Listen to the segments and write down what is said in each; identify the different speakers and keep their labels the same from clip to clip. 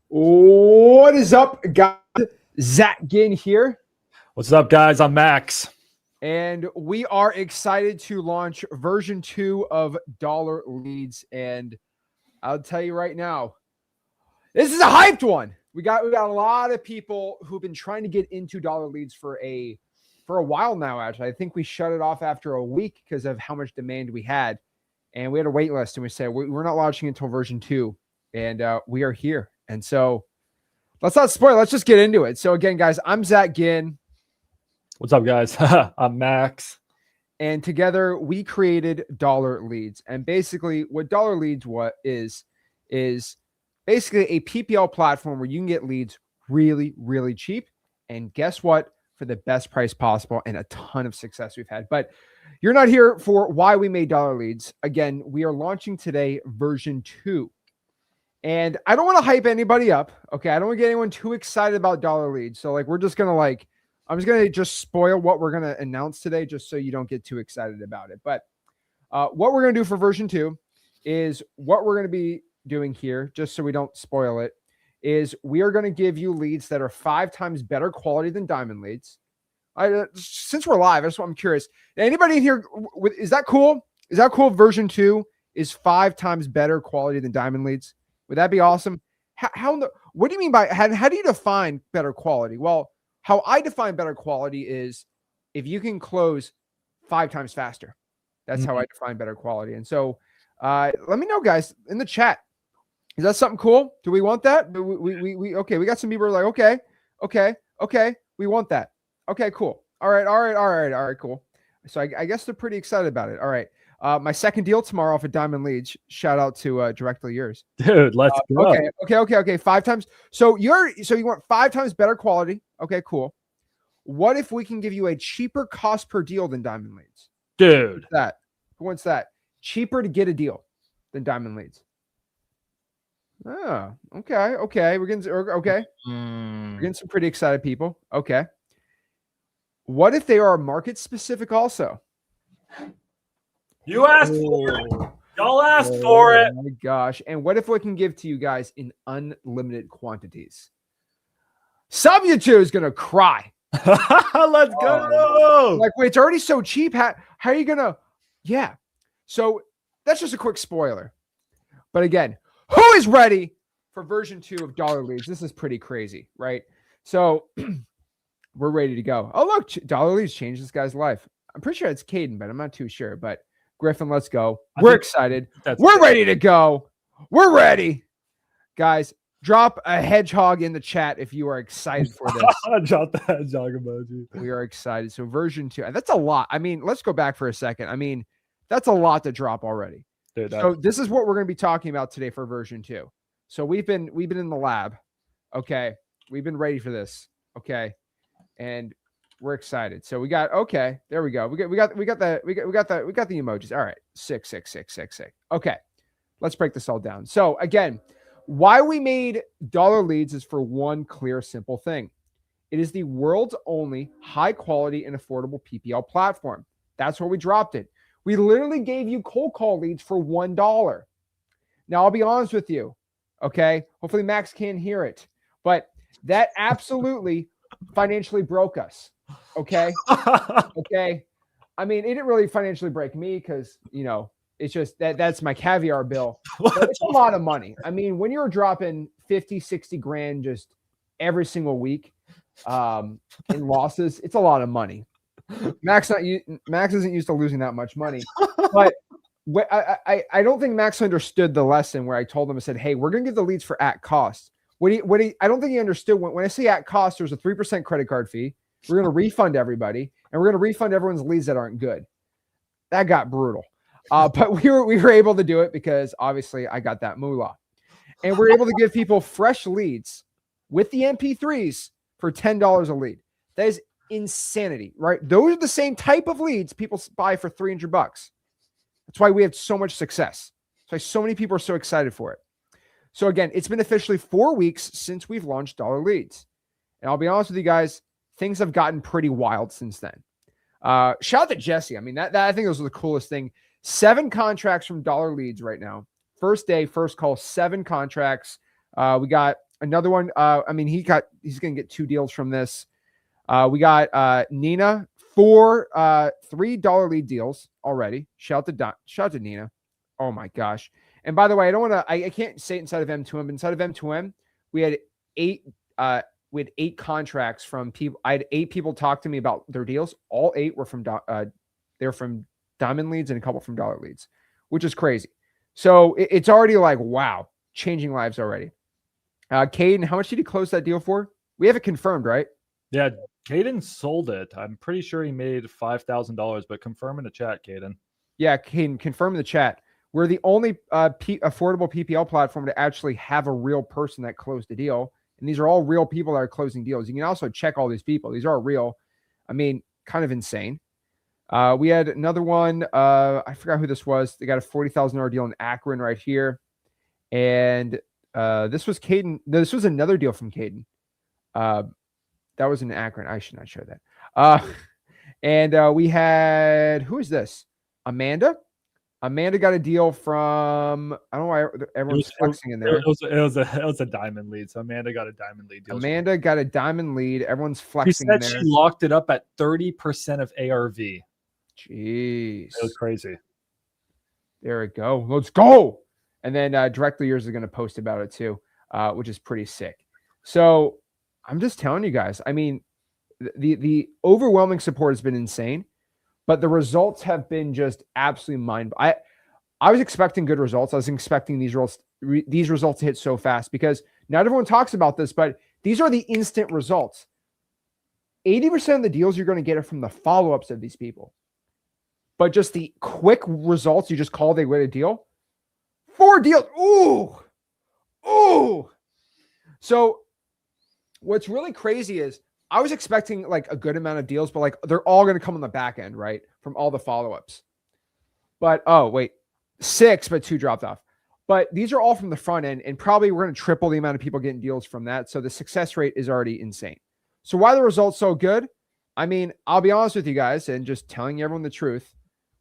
Speaker 1: What is up, guys? Zach Ginn here.
Speaker 2: What's up, guys? I'm Max.
Speaker 1: And we are excited to launch version 2 of Dollar Leads. And I'll tell you right now, this is a hyped one. We got a lot of people who've been trying to get into Dollar Leads for a while now, actually. I think we shut it off after a week because of how much demand we had. And we had a wait list, and we said, we're not launching until version 2. And we are here. And so let's not spoil. Let's just get into it. So again, guys, I'm Zach Ginn.
Speaker 2: What's up, guys? I'm Max.
Speaker 1: And together we created Dollar Leads. And basically what Dollar Leads is basically a PPL platform where you can get leads really, really cheap. And guess what? For the best price possible, and a ton of success we've had. But you're not here for why we made Dollar Leads. Again, we are launching today version 2. And I don't want to hype anybody up. Okay. I don't want to get anyone too excited about Dollar Leads. So like, I'm just going to just spoil what we're going to announce today, just so you don't get too excited about it. But what we're going to do for version 2 is what we're going to be doing here, just so we don't spoil it, is we are going to give you leads that are 5 times better quality than diamond leads. Since we're live, I'm curious. Anybody in here, is that cool? Is that cool? Version 2 is 5 times better quality than diamond leads. Would that be awesome? What do you mean by, how do you define better quality? Well, how I define better quality is if you can close 5 times faster. That's how I define better quality. And so let me know, guys, in the chat. Is that something cool? Do we want that? Okay, we got some people who are like, okay, we want that. Okay, cool. All right, cool. So I guess they're pretty excited about it. All right. My second deal tomorrow off of Diamond Leads. Shout out to Directly Yours.
Speaker 2: Dude, let's go.
Speaker 1: Okay. 5 times. So you want 5 times better quality. Okay, cool. What if we can give you a cheaper cost per deal than Diamond Leads?
Speaker 2: Dude.
Speaker 1: Who wants that? Cheaper to get a deal than Diamond Leads. Oh, okay. We're getting some pretty excited people. Okay. What if they are market specific also?
Speaker 2: You asked for it. Y'all asked for it.
Speaker 1: Oh my gosh. And what if we can give to you guys in unlimited quantities? Some of you two is going to cry.
Speaker 2: Let's go.
Speaker 1: Like, wait, it's already so cheap. How are you going to? Yeah. So that's just a quick spoiler. But again, who is ready for version 2 of Dollar Leads? This is pretty crazy, right? So we're ready to go. Oh, look, Dollar Leads changed this guy's life. I'm pretty sure it's Caden, but I'm not too sure. But Griffin, let's go. We're excited. We're ready to go. We're ready. Guys, drop a hedgehog in the chat if you are excited for this.
Speaker 2: Drop the hedgehog emoji.
Speaker 1: We are excited. So version 2. That's a lot. I mean, let's go back for a second. I mean, that's a lot to drop already. Dude, so this is what we're going to be talking about today for version 2. So we've been in the lab. Okay. We've been ready for this. Okay. And we're excited. So we got, okay, there we go. We got the emojis. All right. 6. Okay. Let's break this all down. So again, why we made Dollar Leads is for one clear, simple thing. It is the world's only high quality and affordable PPL platform. That's where we dropped it. We literally gave you cold call leads for $1. Now I'll be honest with you. Okay. Hopefully Max can't hear it, but that absolutely financially broke us. Okay. Okay. I mean, it didn't really financially break me because, it's just that's my caviar bill. But it's a lot of money. I mean, when you're dropping 50, 60 grand just every single week in losses, it's a lot of money. Max isn't used to losing that much money, but I don't think Max understood the lesson where I told him, I said, hey, we're going to give the leads for at cost. I don't think he understood when I say at cost, there's a 3% credit card fee. We're going to refund everybody, and we're going to refund everyone's leads that aren't good. That got brutal. But we were able to do it because obviously I got that moolah, and we're able to give people fresh leads with the MP3s for $10 a lead. That is insanity, right? Those are the same type of leads people buy for $300. That's why we have so much success. That's why so many people are so excited for it. So again, it's been officially 4 weeks since we've launched Dollar Leads. And I'll be honest with you guys, things have gotten pretty wild since then. Shout out to Jesse. I mean, that I think was the coolest thing. 7 contracts from Dollar Leads right now. First day, first call, 7 contracts. We got Another one. I mean, he's going to get 2 deals from this. We got Nina, 4 $3 lead deals already. Shout out to Nina. Oh my gosh. And by the way, I can't say it inside of M2M, but inside of M2M, we had 8 contracts from people. I had 8 people talk to me about their deals. All 8 were from they're from diamond leads and a couple from dollar leads, which is crazy. So it's already like, wow, changing lives already. Caden, how much did he close that deal for? We have it confirmed, right?
Speaker 3: Yeah, Caden sold it. I'm pretty sure he made $5,000, but confirm in the chat, Caden.
Speaker 1: Yeah, Caden, confirm in the chat. We're the only affordable PPL platform to actually have a real person that closed the deal. And these are all real people that are closing deals. You can also check all these people. These are real. I mean, kind of insane. We had another one. I forgot who this was. They got a $40,000 deal in Akron right here. And this was Caden. This was another deal from Caden. That was in Akron. I should not show that. And we had, who is this? Amanda. Amanda got a deal from, I don't know why everyone's flexing in there.
Speaker 3: It was a diamond lead. So Amanda got a diamond lead deal.
Speaker 1: Amanda got a diamond lead. Everyone's flexing in there.
Speaker 3: She locked it up at 30% of ARV.
Speaker 1: Jeez.
Speaker 3: That was crazy.
Speaker 1: There we go. Let's go. And then Directly Yours is going to post about it too, which is pretty sick. So I'm just telling you guys, I mean, the overwhelming support has been insane. But the results have been just absolutely I was expecting good results. I was expecting these results to hit so fast because not everyone talks about this, but these are the instant results. 80% of the deals you're going to get are from the follow-ups of these people. But just the quick results, you just call they win a deal. 4 deals. Ooh. Ooh. So what's really crazy is I was expecting like a good amount of deals, but like they're all going to come on the back end, right? From all the follow-ups. But, oh, wait, 6, but 2 dropped off. But these are all from the front end, and probably we're going to triple the amount of people getting deals from that. So the success rate is already insane. So why are the results so good? I mean, I'll be honest with you guys and just telling everyone the truth.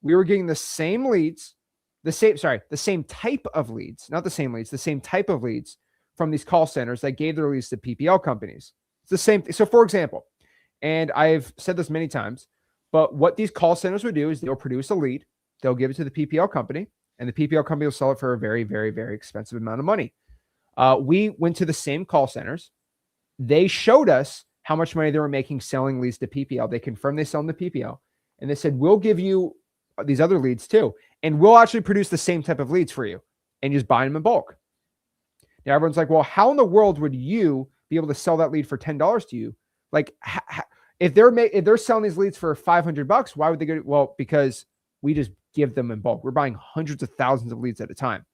Speaker 1: We were getting the same leads, the same type of leads, not the same leads, the same type of leads from these call centers that gave their leads to PPL companies. It's the same thing. So for example, and I've said this many times, but what these call centers would do is they'll produce a lead, they'll give it to the PPL company, and the PPL company will sell it for a very, very, very expensive amount of money. We went to the same call centers. They showed us how much money they were making selling leads to PPL. They confirmed they sell them to PPL. And they said, we'll give you these other leads too. And we'll actually produce the same type of leads for you. And you just buy them in bulk. Now everyone's like, well, how in the world would you be able to sell that lead for $10 to you? Like if they're selling these leads for $500, why would they go? Well, because we just give them in bulk. We're buying hundreds of thousands of leads at a time.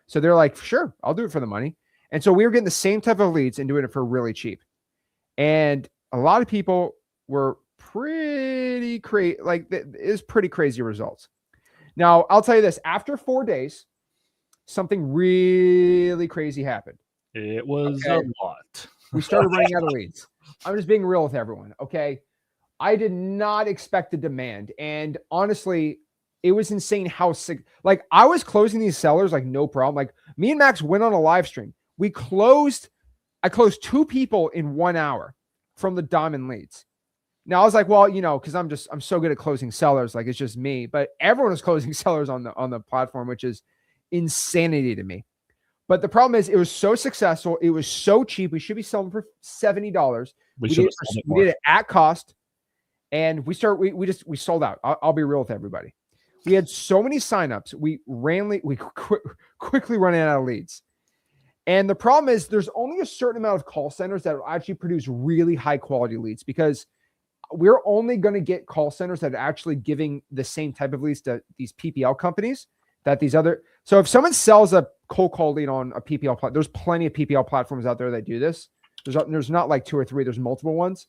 Speaker 1: So they're like, sure, I'll do it for the money. And so we were getting the same type of leads and doing it for really cheap. And a lot of people were pretty crazy. Like it is pretty crazy results. Now I'll tell you this, after 4 days, something really crazy happened.
Speaker 3: It was a lot.
Speaker 1: We started running out of leads. I'm just being real with everyone. Okay. I did not expect the demand. And honestly, it was insane how sick. Like I was closing these sellers like no problem. Like me and Max went on a live stream. I closed 2 people in 1 hour from the diamond leads. Now I was like, well, because I'm so good at closing sellers. Like it's just me, but everyone is closing sellers on the platform, which is insanity to me. But the problem is it was so successful. It was so cheap. We should be selling for $70. We did it at cost. And we sold out. I'll be real with everybody. We had so many signups. We quickly running out of leads. And the problem is there's only a certain amount of call centers that will actually produce really high quality leads because we're only going to get call centers that are actually giving the same type of leads to these PPL companies that these other. So if someone sells a cold call lead on a PPL platform, there's plenty of PPL platforms out there that do this. There's not like 2 or 3. There's multiple ones.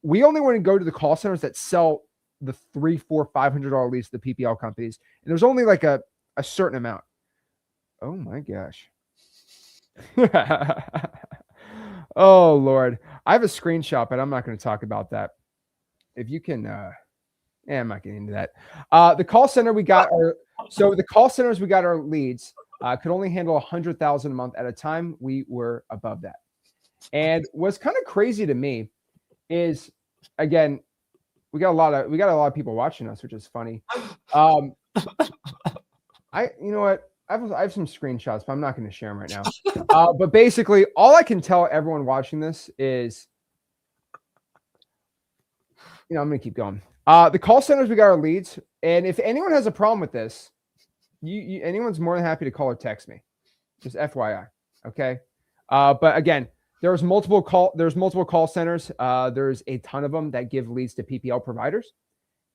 Speaker 1: We only want to go to the call centers that sell the $300, $400, $500 leads to the PPL companies. And there's only like a certain amount. Oh my gosh. Oh Lord. I have a screenshot, but I'm not going to talk about that. If you can, I'm not getting into that. The call center we got the call centers we got our leads. could only handle 100,000 a month at a time. We were above that. And what's kind of crazy to me is, again, we got a lot of people watching us, which is funny. You know what? I have some screenshots, but I'm not going to share them right now. But basically, all I can tell everyone watching this is, I'm going to keep going. The call centers, we got our leads. And if anyone has a problem with this, anyone's more than happy to call or text me. Just FYI. Okay. But again, there's multiple call centers. There's a ton of them that give leads to PPL providers.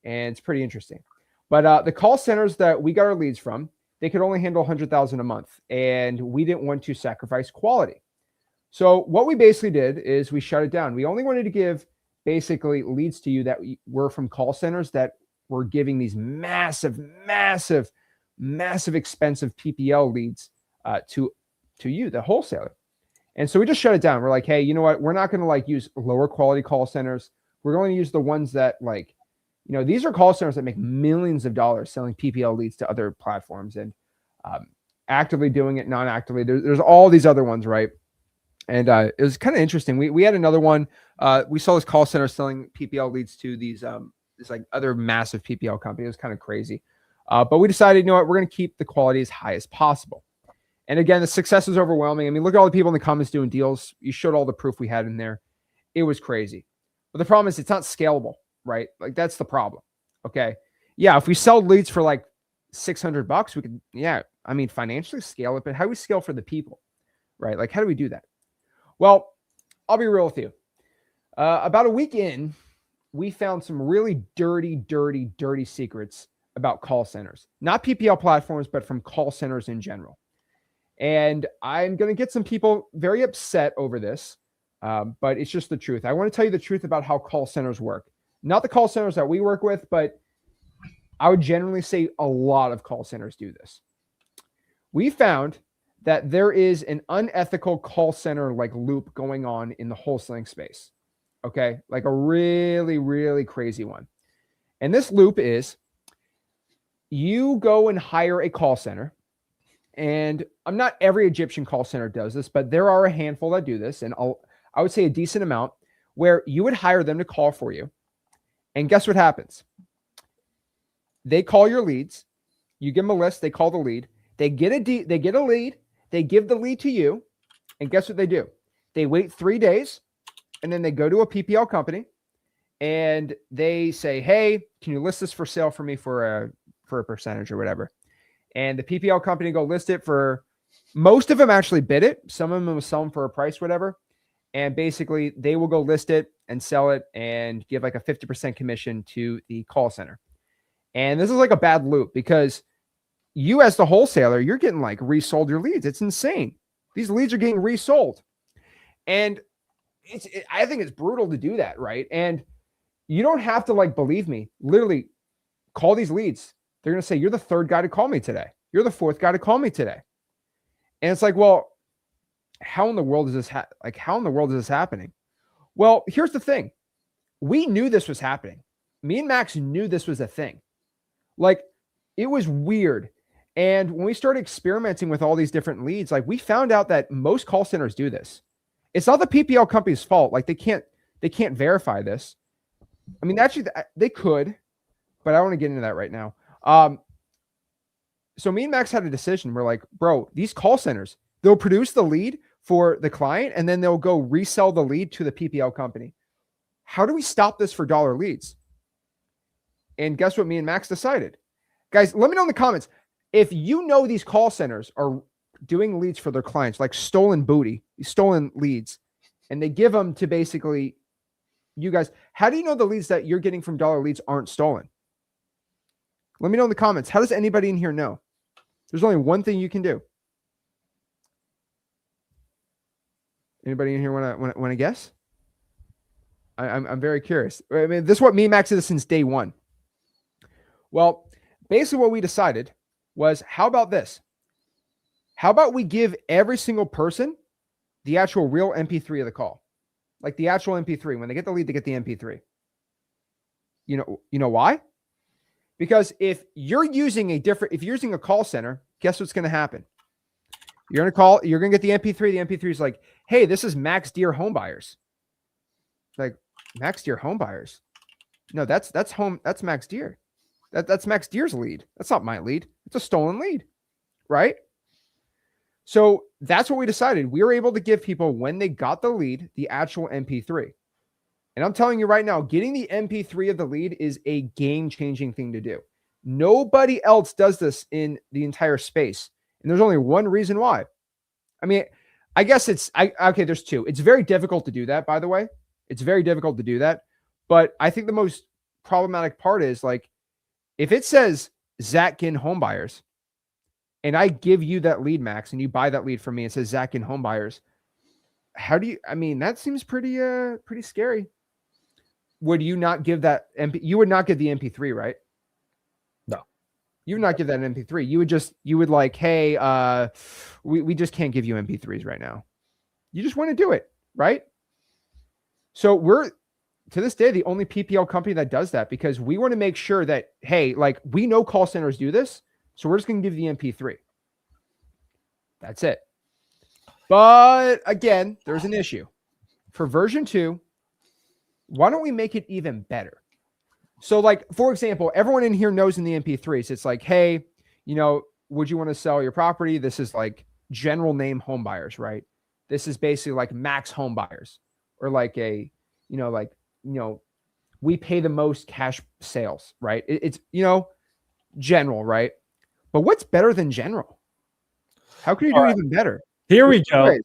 Speaker 1: And it's pretty interesting. But the call centers that we got our leads from, they could only handle 100,000 a month. And we didn't want to sacrifice quality. So what we basically did is we shut it down. We only wanted to give basically leads to you that were from call centers that were giving these massive expensive PPL leads to you, the wholesaler. And so we just shut it down. We're like, hey, you know what? We're not going to use lower quality call centers. We're going to use the ones that these are call centers that make millions of dollars selling PPL leads to other platforms and actively doing it, non-actively. There's all these other ones, right? And it was kind of interesting. We had another one. We saw this call center selling PPL leads to these other massive PPL company. It was kind of crazy. But we decided, you know what, we're going to keep the quality as high as possible. And again, the success was overwhelming. I mean, look at all the people in the comments doing deals. You showed all the proof we had in there. It was crazy. But the problem is it's not scalable, right? That's the problem. Okay. Yeah. If we sell leads for $600, we could, financially scale it, but how do we scale for the people, right? How do we do that? Well, I'll be real with you. About a week in, we found some really dirty secrets about call centers, not PPL platforms, but from call centers in general. And I'm going to get some people very upset over this, but it's just the truth. I want to tell you the truth about how call centers work. Not the call centers that we work with, but I would generally say a lot of call centers do this. We found that there is an unethical call center loop going on in the wholesaling space. Okay. A really crazy one. And this loop is you go and hire a call center, and not every Egyptian call center does this, but there are a handful that do this. And I would say a decent amount where you would hire them to call for you. And guess what happens? They call your leads. You give them a list. They call the lead. They get a lead. They give the lead to you. And guess what they do? They wait 3 days, and then they go to a PPL company and they say, hey, can you list this for sale for me for a percentage or whatever? And the PPL company go list it for, most of them actually bid it. Some of them will sell them for a price, whatever. And basically they will go list it and sell it and give a 50% commission to the call center. And this is a bad loop because you as the wholesaler, you're getting resold your leads. It's insane. These leads are getting resold. And I think it's brutal to do that, right? And you don't have to believe me. Literally call these leads. They're going to say, you're the third guy to call me today. You're the fourth guy to call me today. And it's well, how in the world is this how in the world is this happening? Well, here's the thing. We knew this was happening. Me and Max knew this was a thing. It was weird. And when we started experimenting with all these different leads, we found out that most call centers do this. It's not the PPL company's fault. They can't verify this. I mean, actually they could, but I don't want to get into that right now. So me and Max had a decision. We're like, bro, these call centers, they'll produce the lead for the client and then they'll go resell the lead to the PPL company. How do we stop this for dollar leads? And guess what me and Max decided? Guys, let me know in the comments. If you know these call centers are doing leads for their clients, stolen booty, stolen leads, and they give them to basically you guys, how do you know the leads that you're getting from dollar leads aren't stolen? Let me know in the comments. How does anybody in here know? There's only one thing you can do. Anybody in here want to guess? I'm very curious. I mean, this is what me and Max did since day one. Well, basically what we decided was, how about this? How about we give every single person the actual real MP3 of the call? The actual MP3. When they get the lead, they get the MP3. You know why? Because if you're using a call center, guess what's going to happen? You're going to call, you're going to get the MP3. The MP3 is like, hey, this is Max Deer Home Buyers. Like, Max Deer Home Buyers. No, that's Max Deer. That's Max Deer's lead. That's not my lead. It's a stolen lead, right? So that's what we decided. We were able to give people, when they got the lead, the actual MP3. And I'm telling you right now, getting the MP3 of the lead is a game-changing thing to do. Nobody else does this in the entire space. And there's only one reason why. I mean, I guess okay, there's two. It's very difficult to do that, by the way. It's very difficult to do that. But I think the most problematic part is, like, if it says Zach Ginn Home Buyers, and I give you that lead, Max, and you buy that lead from me, and it says Zach Ginn Home Buyers, how do you, I mean, that seems pretty scary. Would you not give that you would not give the MP3, right?
Speaker 3: No.
Speaker 1: You would not give that an MP3. You would like, hey, we just can't give you MP3s right now. You just want to do it, right? So we're, to this day, the only PPL company that does that, because we want to make sure that, hey, like, we know call centers do this, so we're just going to give the MP3. That's it. But again, there's an issue. For version 2, why don't we make it even better? So, like, for example, everyone in here knows in the MP3s, it's like, hey, you know, would you want to sell your property? This is like general name home buyers, right? This is basically like Max Home Buyers, or like a, we pay the most cash sales, right? It's, general, right? But what's better than general? How can you do even better?
Speaker 3: Here we go.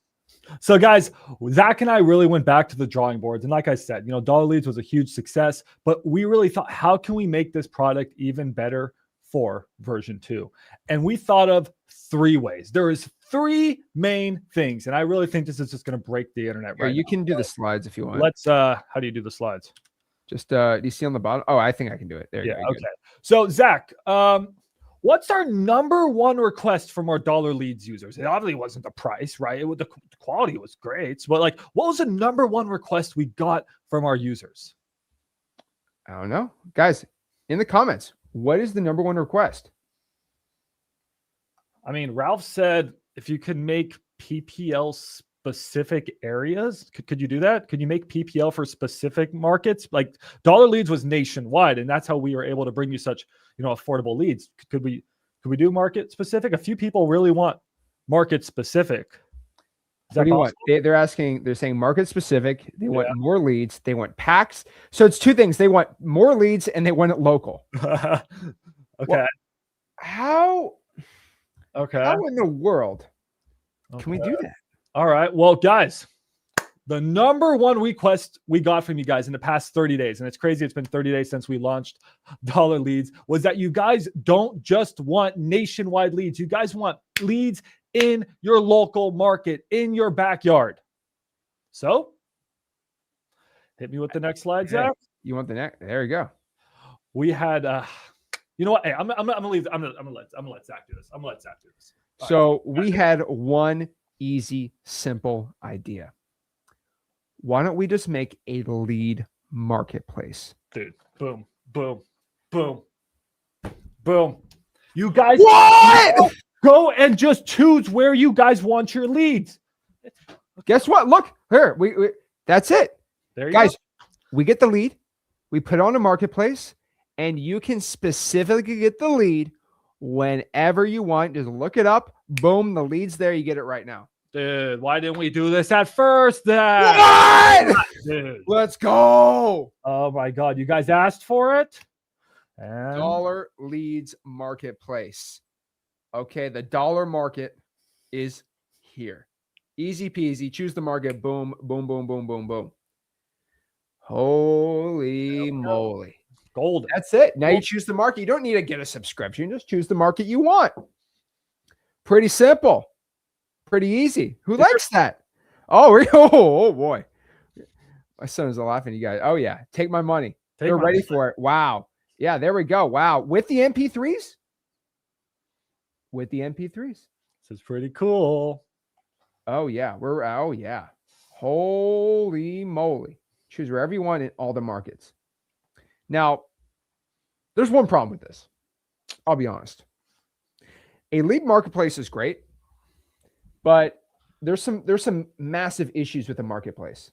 Speaker 3: So guys, Zach and I really went back to the drawing boards. And like I said, dollar leads was a huge success, but we really thought, how can we make this product even better for version 2? And we thought of 3 ways. There is 3 main things. And I really think this is just going to break the internet right now.
Speaker 1: You can do the slides if you want.
Speaker 3: Let's, how do you do the slides?
Speaker 1: Just, do you see on the bottom? Oh, I think I can do it. There you go.
Speaker 3: Okay. So Zach, what's our number 1 request from our dollar leads users? It obviously wasn't the price, right? The quality was great. But like, what was the number 1 request we got from our users?
Speaker 1: I don't know. Guys, in the comments, what is the number 1 request?
Speaker 3: I mean, Ralph said, if you could make PPL specific areas, could you do that? Could you make PPL for specific markets? Like, dollar leads was nationwide, and that's how we were able to bring you such, affordable leads. Could we do market specific? A few people really want market specific.
Speaker 1: What do you want? They're saying market specific. They want more leads. They want packs. So it's 2 things. They want more leads and they want it local.
Speaker 3: Okay.
Speaker 1: Well, how in the world can we do that?
Speaker 3: All right. Well, guys, the number 1 request we got from you guys in the past 30 days, and it's crazy, it's been 30 days since we launched dollar leads, was that you guys don't just want nationwide leads. You guys want leads in your local market, in your backyard. So hit me with the next slide, Zach.
Speaker 1: You want the next? There you go.
Speaker 3: We had, you know what? Hey, I'm gonna leave. I'm gonna let Zach do this.
Speaker 1: So we had one easy, simple idea. Why don't we just make a lead marketplace?
Speaker 3: Dude, boom, boom, boom, boom. You guys go and just choose where you guys want your leads.
Speaker 1: Guess what? Look here. We that's it.
Speaker 3: There you
Speaker 1: guys,
Speaker 3: go.
Speaker 1: We get the lead. We put it on a marketplace, and you can specifically get the lead whenever you want. Just look it up. Boom, the lead's there. You get it right now.
Speaker 3: Dude, why didn't we do this at first then?
Speaker 1: What?
Speaker 3: Dude.
Speaker 1: Let's go.
Speaker 3: Oh my God. You guys asked for it? And
Speaker 1: dollar leads marketplace. Okay, the dollar market is here. Easy peasy. Choose the market. Boom, boom, boom, boom, boom, boom. Holy moly.
Speaker 3: Golden.
Speaker 1: That's it. Now you choose the market. You don't need to get a subscription. Just choose the market you want. Pretty simple. Pretty easy. Who likes that? Oh boy. My son is laughing at you guys. Oh yeah. Take my money. They're ready for it. Wow. Yeah, there we go. Wow. With the MP3s? With the MP3s.
Speaker 3: This is pretty cool.
Speaker 1: Oh yeah. Oh yeah. Holy moly. Choose wherever you want in all the markets. Now, there's one problem with this. I'll be honest. A lead marketplace is great, but there's some massive issues with the marketplace.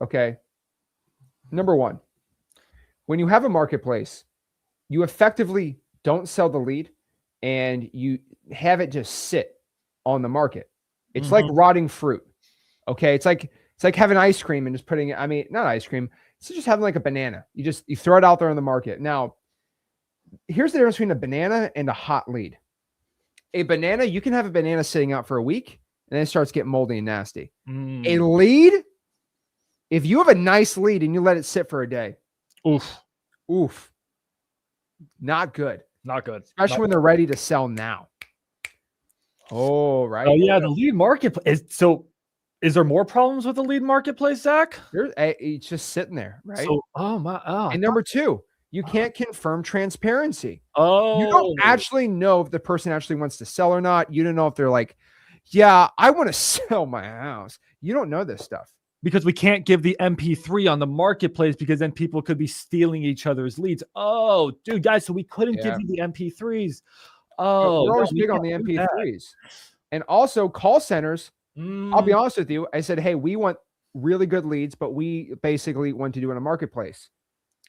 Speaker 1: Okay. Number one, when you have a marketplace, you effectively don't sell the lead and you have it just sit on the market. It's like rotting fruit. Okay. It's like having ice cream and just putting it, I mean, not ice cream. It's just having like a banana. You throw it out there on the market. Now, here's the difference between a banana and a hot lead. A banana, you can have a banana sitting out for a week and then it starts getting moldy and nasty. A lead, if you have a nice lead and you let it sit for a day, oof. Not good.
Speaker 3: Not good.
Speaker 1: Especially when they're ready to sell now. Oh, right.
Speaker 3: Oh, yeah. The lead marketplace. So is there more problems with the lead marketplace, Zach?
Speaker 1: It's just sitting there, right?
Speaker 3: So,
Speaker 1: and number two, you can't confirm transparency.
Speaker 3: Oh,
Speaker 1: you don't actually know if the person actually wants to sell or not. You don't know if they're like, yeah, I want to sell my house. You don't know this stuff.
Speaker 3: Because we can't give the MP3 on the marketplace because then people could be stealing each other's leads. Oh, dude, guys, so we couldn't give you the MP3s. Oh,
Speaker 1: we're always big on the MP3s. And also call centers. I'll be honest with you. I said, hey, we want really good leads, but we basically want to do it in a marketplace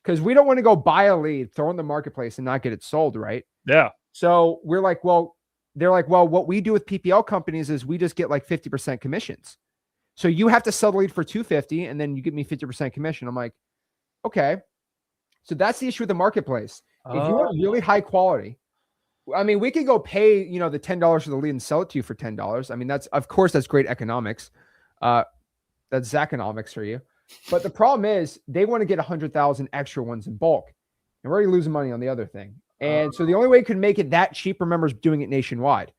Speaker 1: because we don't want to go buy a lead, throw in the marketplace and not get it sold, right?
Speaker 3: Yeah.
Speaker 1: So we're like, well, they're like, well, what we do with PPL companies is we just get like 50% commissions. So you have to sell the lead for $250 and then you give me 50% commission. I'm like, okay. So that's the issue with the marketplace. If you want really high quality, I mean, we could go pay, the $10 for the lead and sell it to you for $10. I mean, of course, that's great economics. That's Zachonomics for you. But the problem is they want to get 100,000 extra ones in bulk. And we're already losing money on the other thing. And so the only way you can make it that cheap, remember, is doing it nationwide.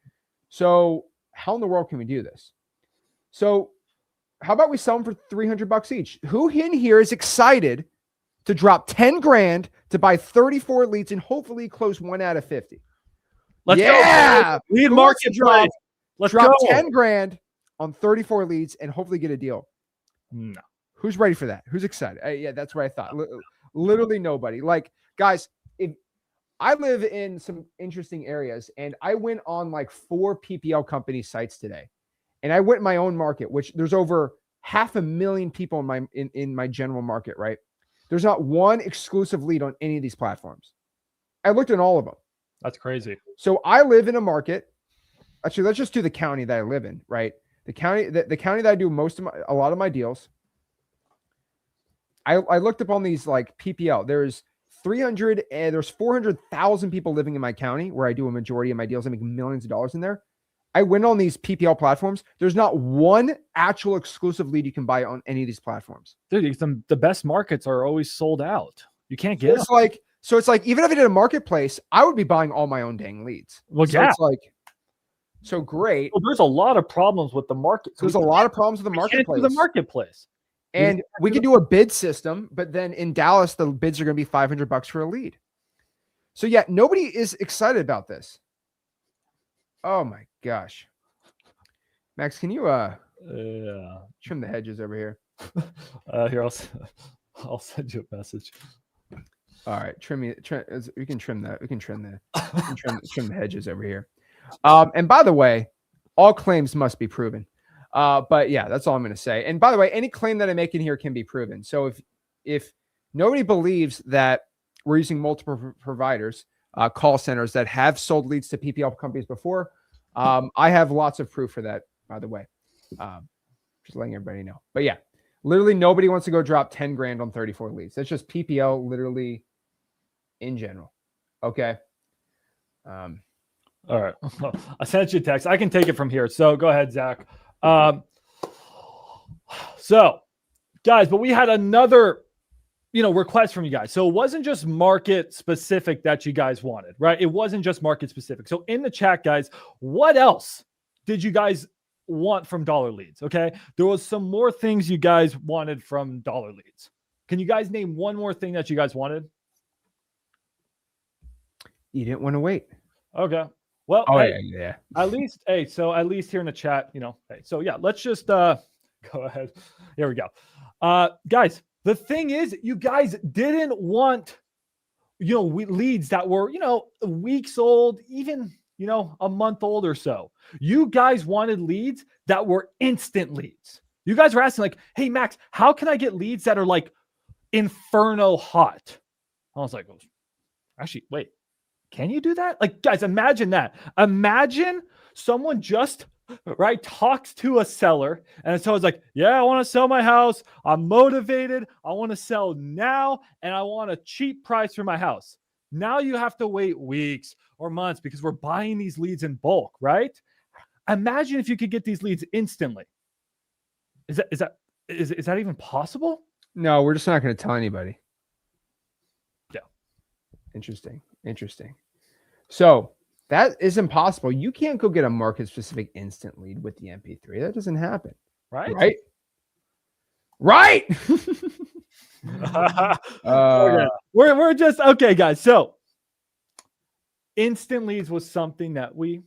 Speaker 1: So how in the world can we do this? So how about we sell them for $300 each? Who in here is excited to drop 10 grand to buy 34 leads and hopefully close 1 out of 50?
Speaker 3: Let's go. Lead marketplace. Let's
Speaker 1: drop 10 grand on 34 leads and hopefully get a deal.
Speaker 3: No.
Speaker 1: Who's ready for that? Who's excited? Yeah, that's what I thought. Literally nobody. Like, guys, if I live in some interesting areas and I went on like 4 PPL company sites today. And I went in my own market, which there's over 500,000 people in my general market, right? There's not one exclusive lead on any of these platforms. I looked at all of them.
Speaker 3: That's crazy.
Speaker 1: So I live in a market. Actually, let's just do the county that I live in, right? The county that I do a lot of my deals. I looked up on these like PPL. There's 400,000 people living in my county where I do a majority of my deals. I make millions of dollars in there. I went on these PPL platforms. There's not one actual exclusive lead you can buy on any of these platforms.
Speaker 3: Dude, the best markets are always sold out. You can't get
Speaker 1: So it's like, even if I did a marketplace, I would be buying all my own dang leads.
Speaker 3: Well,
Speaker 1: so it's like, so great.
Speaker 3: Well, there's a lot of problems with the market.
Speaker 1: There's a lot of problems with the marketplace. And we could do a bid system, but then in Dallas, the bids are going to be $500 for a lead. So yeah, nobody is excited about this. Oh my gosh. Max, can you trim the hedges over here?
Speaker 3: Here, I'll send you a message.
Speaker 1: All right, we can trim that. We can trim the hedges over here. And by the way, all claims must be proven. But yeah, that's all I'm going to say. And by the way, any claim that I make in here can be proven. So if nobody believes that we're using multiple providers, call centers that have sold leads to PPL companies before, I have lots of proof for that, by the way. Just letting everybody know. But yeah, literally nobody wants to go drop 10 grand on 34 leads. That's just PPL literally in general. Okay.
Speaker 3: All right. I sent you a text. I can take it from here. So go ahead, Zach. So guys, but we had another, request from you guys. So it wasn't just market specific that you guys wanted, right? It wasn't just market specific. So in the chat, guys, what else did you guys want from dollar leads? Okay. There was some more things you guys wanted from dollar leads. Can you guys name one more thing that you guys wanted?
Speaker 1: You didn't want to wait.
Speaker 3: Okay. Well,
Speaker 1: yeah.
Speaker 3: At least here in the chat, so yeah, let's just go ahead. Here we go. Guys, the thing is, you guys didn't want, leads that were, weeks old, even a month old or so. You guys wanted leads that were instant leads. You guys were asking like, hey, Max, how can I get leads that are like inferno hot? I was like, actually, wait, can you do that? Like, guys, imagine that. Imagine someone just talks to a seller and so it's like, yeah, I want to sell my house. I'm motivated. I want to sell now and I want a cheap price for my house. Now you have to wait weeks or months because we're buying these leads in bulk, right? Imagine if you could get these leads instantly. Is that even possible?
Speaker 1: No, we're just not going to tell anybody.
Speaker 3: Yeah.
Speaker 1: Interesting. So that is impossible. You can't go get a market specific instant lead with the MP3. That doesn't happen.
Speaker 3: Right. Okay. We're just okay, guys. So instant leads was something that we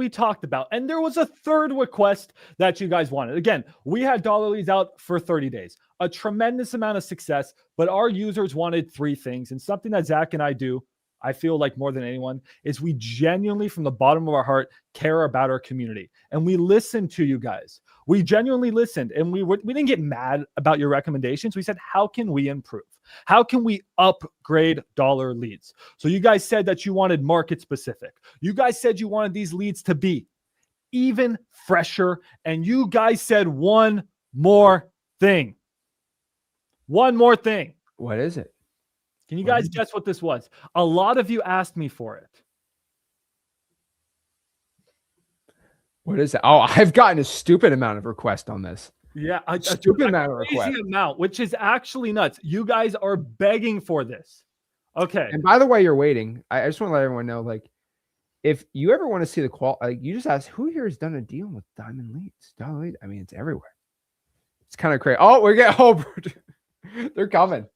Speaker 3: talked about, and there was a third request that you guys wanted. Again, we had dollar leads out for 30 days, a tremendous amount of success, but our users wanted 3 things, and something that Zach and I do, I feel like more than anyone, is we genuinely, from the bottom of our heart, care about our community, and we listen to you guys. We genuinely listened, and we didn't get mad about your recommendations. We said, how can we improve? How can we upgrade dollar leads? So you guys said that you wanted market specific. You guys said you wanted these leads to be even fresher, and you guys said one more thing. One more thing.
Speaker 1: What is it?
Speaker 3: Can you guys guess what this was? A lot of you asked me for it.
Speaker 1: What is it? Oh, I've gotten a stupid amount of requests on this.
Speaker 3: Yeah, a
Speaker 1: stupid amount of requests.
Speaker 3: Crazy amount, which is actually nuts. You guys are begging for this. Okay.
Speaker 1: And by the way, you're waiting. I just want to let everyone know, like, if you ever want to see the quality, like, you just ask who here has done a deal with diamond leads. Dollar lead. I mean, it's everywhere. It's kind of crazy. Oh, we're getting they're coming.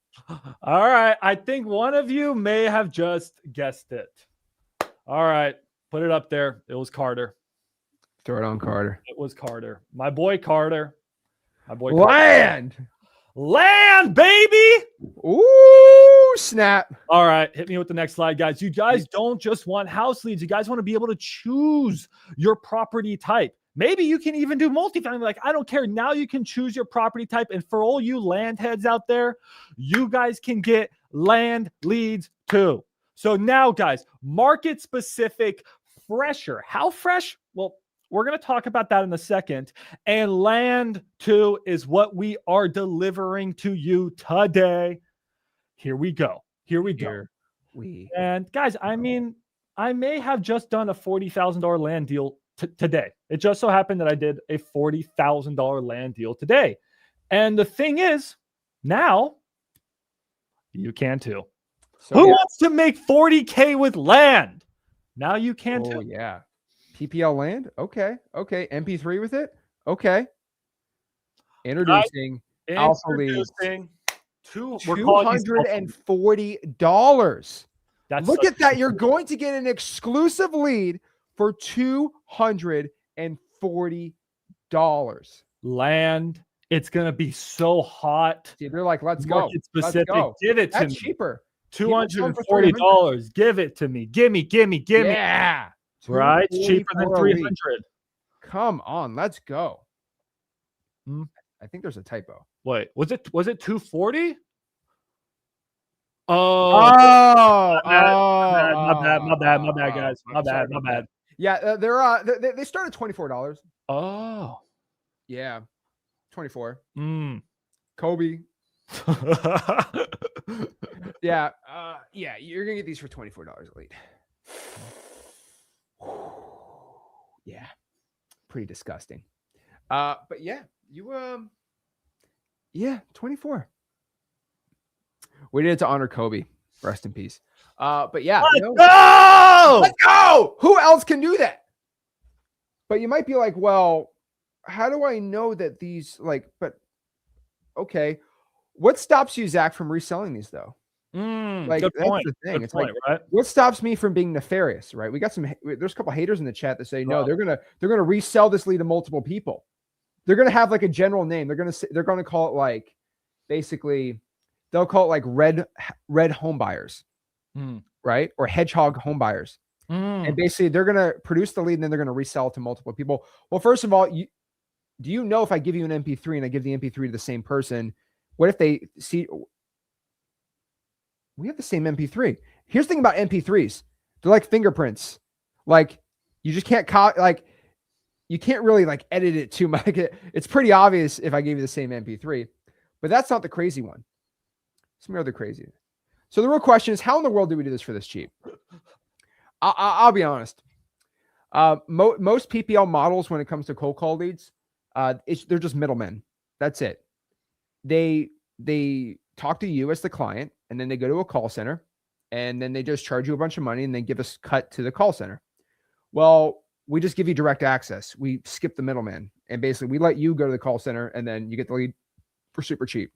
Speaker 3: All right. I think one of you may have just guessed it. All right. Put it up there. It was Carter.
Speaker 1: Throw it on Carter.
Speaker 3: It was Carter. My boy Carter.
Speaker 1: Land.
Speaker 3: Carter. Land, baby.
Speaker 1: Ooh, snap.
Speaker 3: All right. Hit me with the next slide, guys. You guys don't just want house leads. You guys want to be able to choose your property type. Maybe you can even do multifamily. Like, I don't care. Now you can choose your property type. And for all you land heads out there, you guys can get land leads too. So now, guys, market specific, fresher. How fresh? Well, we're going to talk about that in a second. And land too is what we are delivering to you today. Here we go. And guys, I mean, I may have just done a $40,000 land deal today. It just so happened that I did a $40,000 land deal today. And the thing is, now you can too. So who wants to make 40K with land? Now you can too.
Speaker 1: Yeah. PPL land. Okay. MP3 with it. Okay. Introducing Alpha Leads. $240. Look at that. You're going to get an exclusive lead for $240.
Speaker 3: Land. It's going to be so hot.
Speaker 1: Dude, they're like, let's go.
Speaker 3: Specific.
Speaker 1: Let's go.
Speaker 3: Give it to me.
Speaker 1: That's cheaper.
Speaker 3: $240. Give it to me. Gimme.
Speaker 1: Yeah.
Speaker 3: Right? It's cheaper than $300.
Speaker 1: Come on. Let's go. I think there's a typo.
Speaker 3: Wait, was it 240?
Speaker 1: My
Speaker 3: bad, guys. My bad.
Speaker 1: Yeah, they start at $24.
Speaker 3: Oh,
Speaker 1: yeah, 24. Kobe. Yeah, you're gonna get these for $24 a lead. Yeah, pretty disgusting. But yeah, you 24. We did it to honor Kobe. Rest in peace. But yeah, let's go. Who else can do that? But you might be like, well, how do I know that these but okay. What stops you, Zach, from reselling these though? Like, that's the thing. It's like, right? What stops me from being nefarious, right? There's a couple haters in the chat that say, no, they're gonna resell this lead to multiple people. They're gonna have like a general name. They're gonna call it like, basically, they'll call it like red home buyers, right? Or hedgehog home buyers. And basically they're going to produce the lead and then they're going to resell it to multiple people. Well, first of all, do you know if I give you an MP3 and I give the MP3 to the same person, what if they see we have the same MP3? Here's the thing about MP3s. They're like fingerprints. Like you just can't you can't really like edit it too much. It's pretty obvious if I gave you the same MP3, but that's not the crazy one. Some other crazy. So the real question is, how in the world do we do this for this cheap? I'll be honest. Most PPL models, when it comes to cold call leads, they're just middlemen. That's it. They talk to you as the client, and then they go to a call center, and then they just charge you a bunch of money, and they give us cut to the call center. Well, we just give you direct access. We skip the middleman, and basically we let you go to the call center, and then you get the lead for super cheap.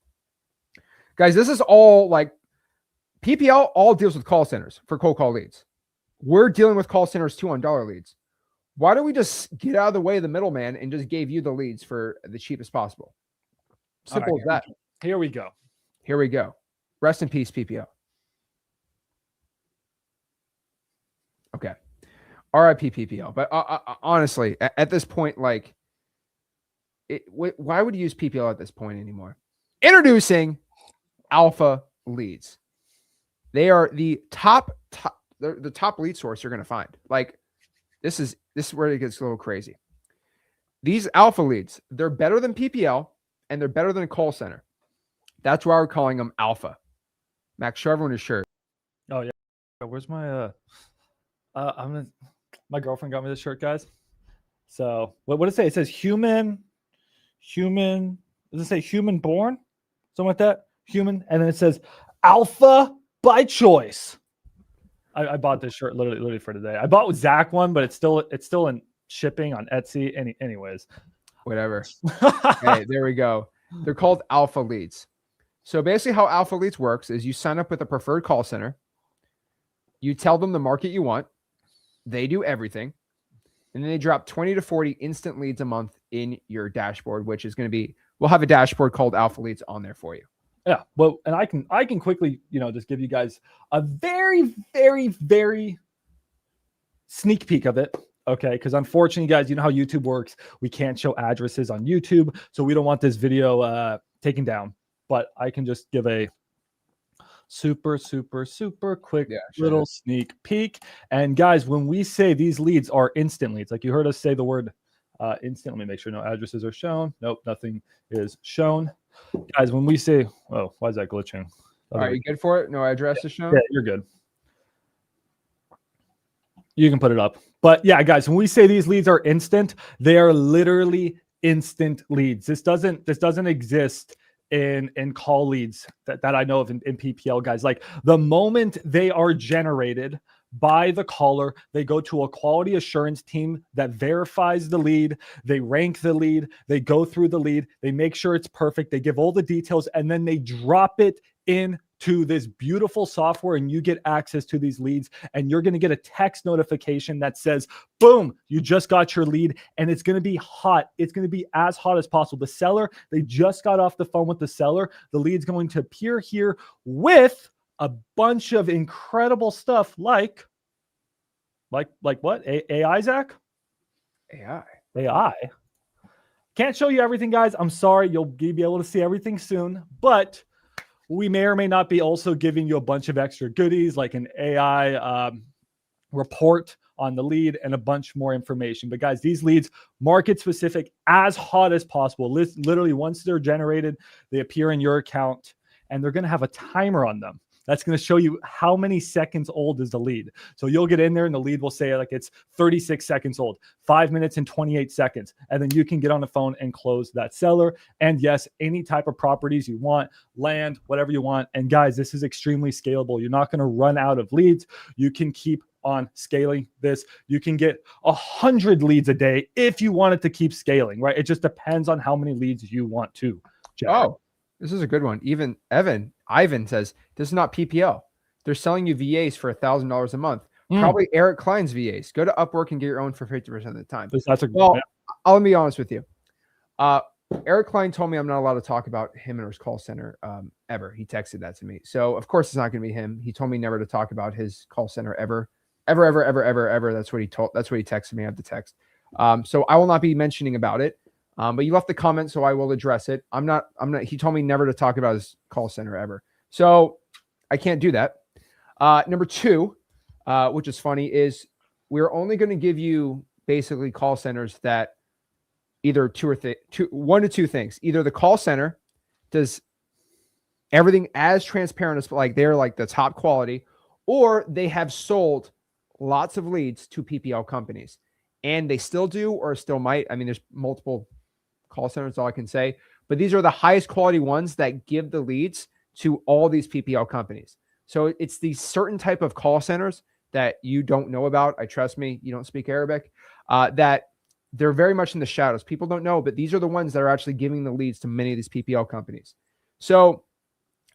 Speaker 1: Guys, this is all like PPL all deals with call centers for cold call leads. We're dealing with call centers too on dollar leads. Why don't we just get out of the way of the middleman and just gave you the leads for the cheapest possible? Simple as that.
Speaker 3: Here we go.
Speaker 1: Here we go. Rest in peace, PPL. Okay. RIP PPL. But honestly, at this point, like, why would you use PPL at this point anymore? Introducing Alpha Leads. They are the top the top lead source you're going to find. Like, this is where it gets a little crazy. These Alpha Leads, they're better than PPL, and they're better than a call center. That's why we're calling them Alpha. Max, show everyone his shirt.
Speaker 3: Oh yeah. Where's my my girlfriend got me this shirt, guys. So what does it say? It says human. Does it say human born? Something like that. Human, and then it says Alpha by choice. I bought this shirt literally for today. I bought with Zach one, but it's still in shipping on Etsy. Anyways,
Speaker 1: whatever. Okay, there we go. They're called Alpha Leads. So basically, how Alpha Leads works is you sign up with a preferred call center. You tell them the market you want. They do everything. And then they drop 20 to 40 instant leads a month in your dashboard, which is going to be, we'll have a dashboard called Alpha Leads on there for you.
Speaker 3: Yeah. Well, and I can quickly, just give you guys a very, very, very sneak peek of it. Okay. Because unfortunately, guys, you know how YouTube works. We can't show addresses on YouTube. So we don't want this video taken down. But I can just give a super quick little sneak peek. And guys, when we say these leads are instant leads, like you heard us say the word instant, let me make sure no addresses are shown. Nope, nothing is shown. Guys, when we say, oh, why is that glitching?
Speaker 1: All right, you good for it? No address is shown?
Speaker 3: Yeah, you're good. You can put it up. But yeah, guys, when we say these leads are instant, they are literally instant leads. This doesn't exist in call leads that I know of in PPL, guys. Like, the moment they are generated by the caller, they go to a quality assurance team that verifies the lead. They rank the lead. They go through the lead. They make sure it's perfect. They give all the details, and then they drop it into this beautiful software, and you get access to these leads, and you're going to get a text notification that says, boom, you just got your lead, and it's going to be hot. It's going to be as hot as possible. The seller, they just got off the phone with the seller. The lead's going to appear here with a bunch of incredible stuff like what? AI, Zach? AI. Can't show you everything, guys. I'm sorry. You'll be able to see everything soon, but we may or may not be also giving you a bunch of extra goodies like an AI report on the lead and a bunch more information. But guys, these leads, market specific, as hot as possible. Literally, once they're generated, they appear in your account, and they're going to have a timer on them. That's going to show you how many seconds old is the lead. So you'll get in there and the lead will say like it's 36 seconds old, 5 minutes and 28 seconds. And then you can get on the phone and close that seller. And yes, any type of properties you want, land, whatever you want. And guys, this is extremely scalable. You're not going to run out of leads. You can keep on scaling this. You can get 100 leads a day if you want it to keep scaling, right? It just depends on how many leads you want to generate.
Speaker 1: Oh, this is a good one. Even Ivan says, this is not PPL. They're selling you VAs for $1,000 a month. Probably Eric Klein's VAs. Go to Upwork and get your own for 50% of the time. I'll be honest with you. Eric Klein told me I'm not allowed to talk about him and his call center ever. He texted that to me. So, of course, it's not going to be him. He told me never to talk about his call center ever Ever. That's what he texted me. I have the text. So I will not be mentioning about it. But you left the comment, so I will address it. I'm not, he told me never to talk about his call center ever. So I can't do that. Number two, which is funny, is we're only going to give you basically call centers that either one to two things. Either the call center does everything as transparent as like they're like the top quality, or they have sold lots of leads to PPL companies, and they still do or still might. I mean, there's multiple call centers, all I can say, but these are the highest quality ones that give the leads to all these PPL companies. So it's these certain type of call centers that you don't know about. I trust me, you don't speak Arabic, that they're very much in the shadows. People don't know, but these are the ones that are actually giving the leads to many of these PPL companies. So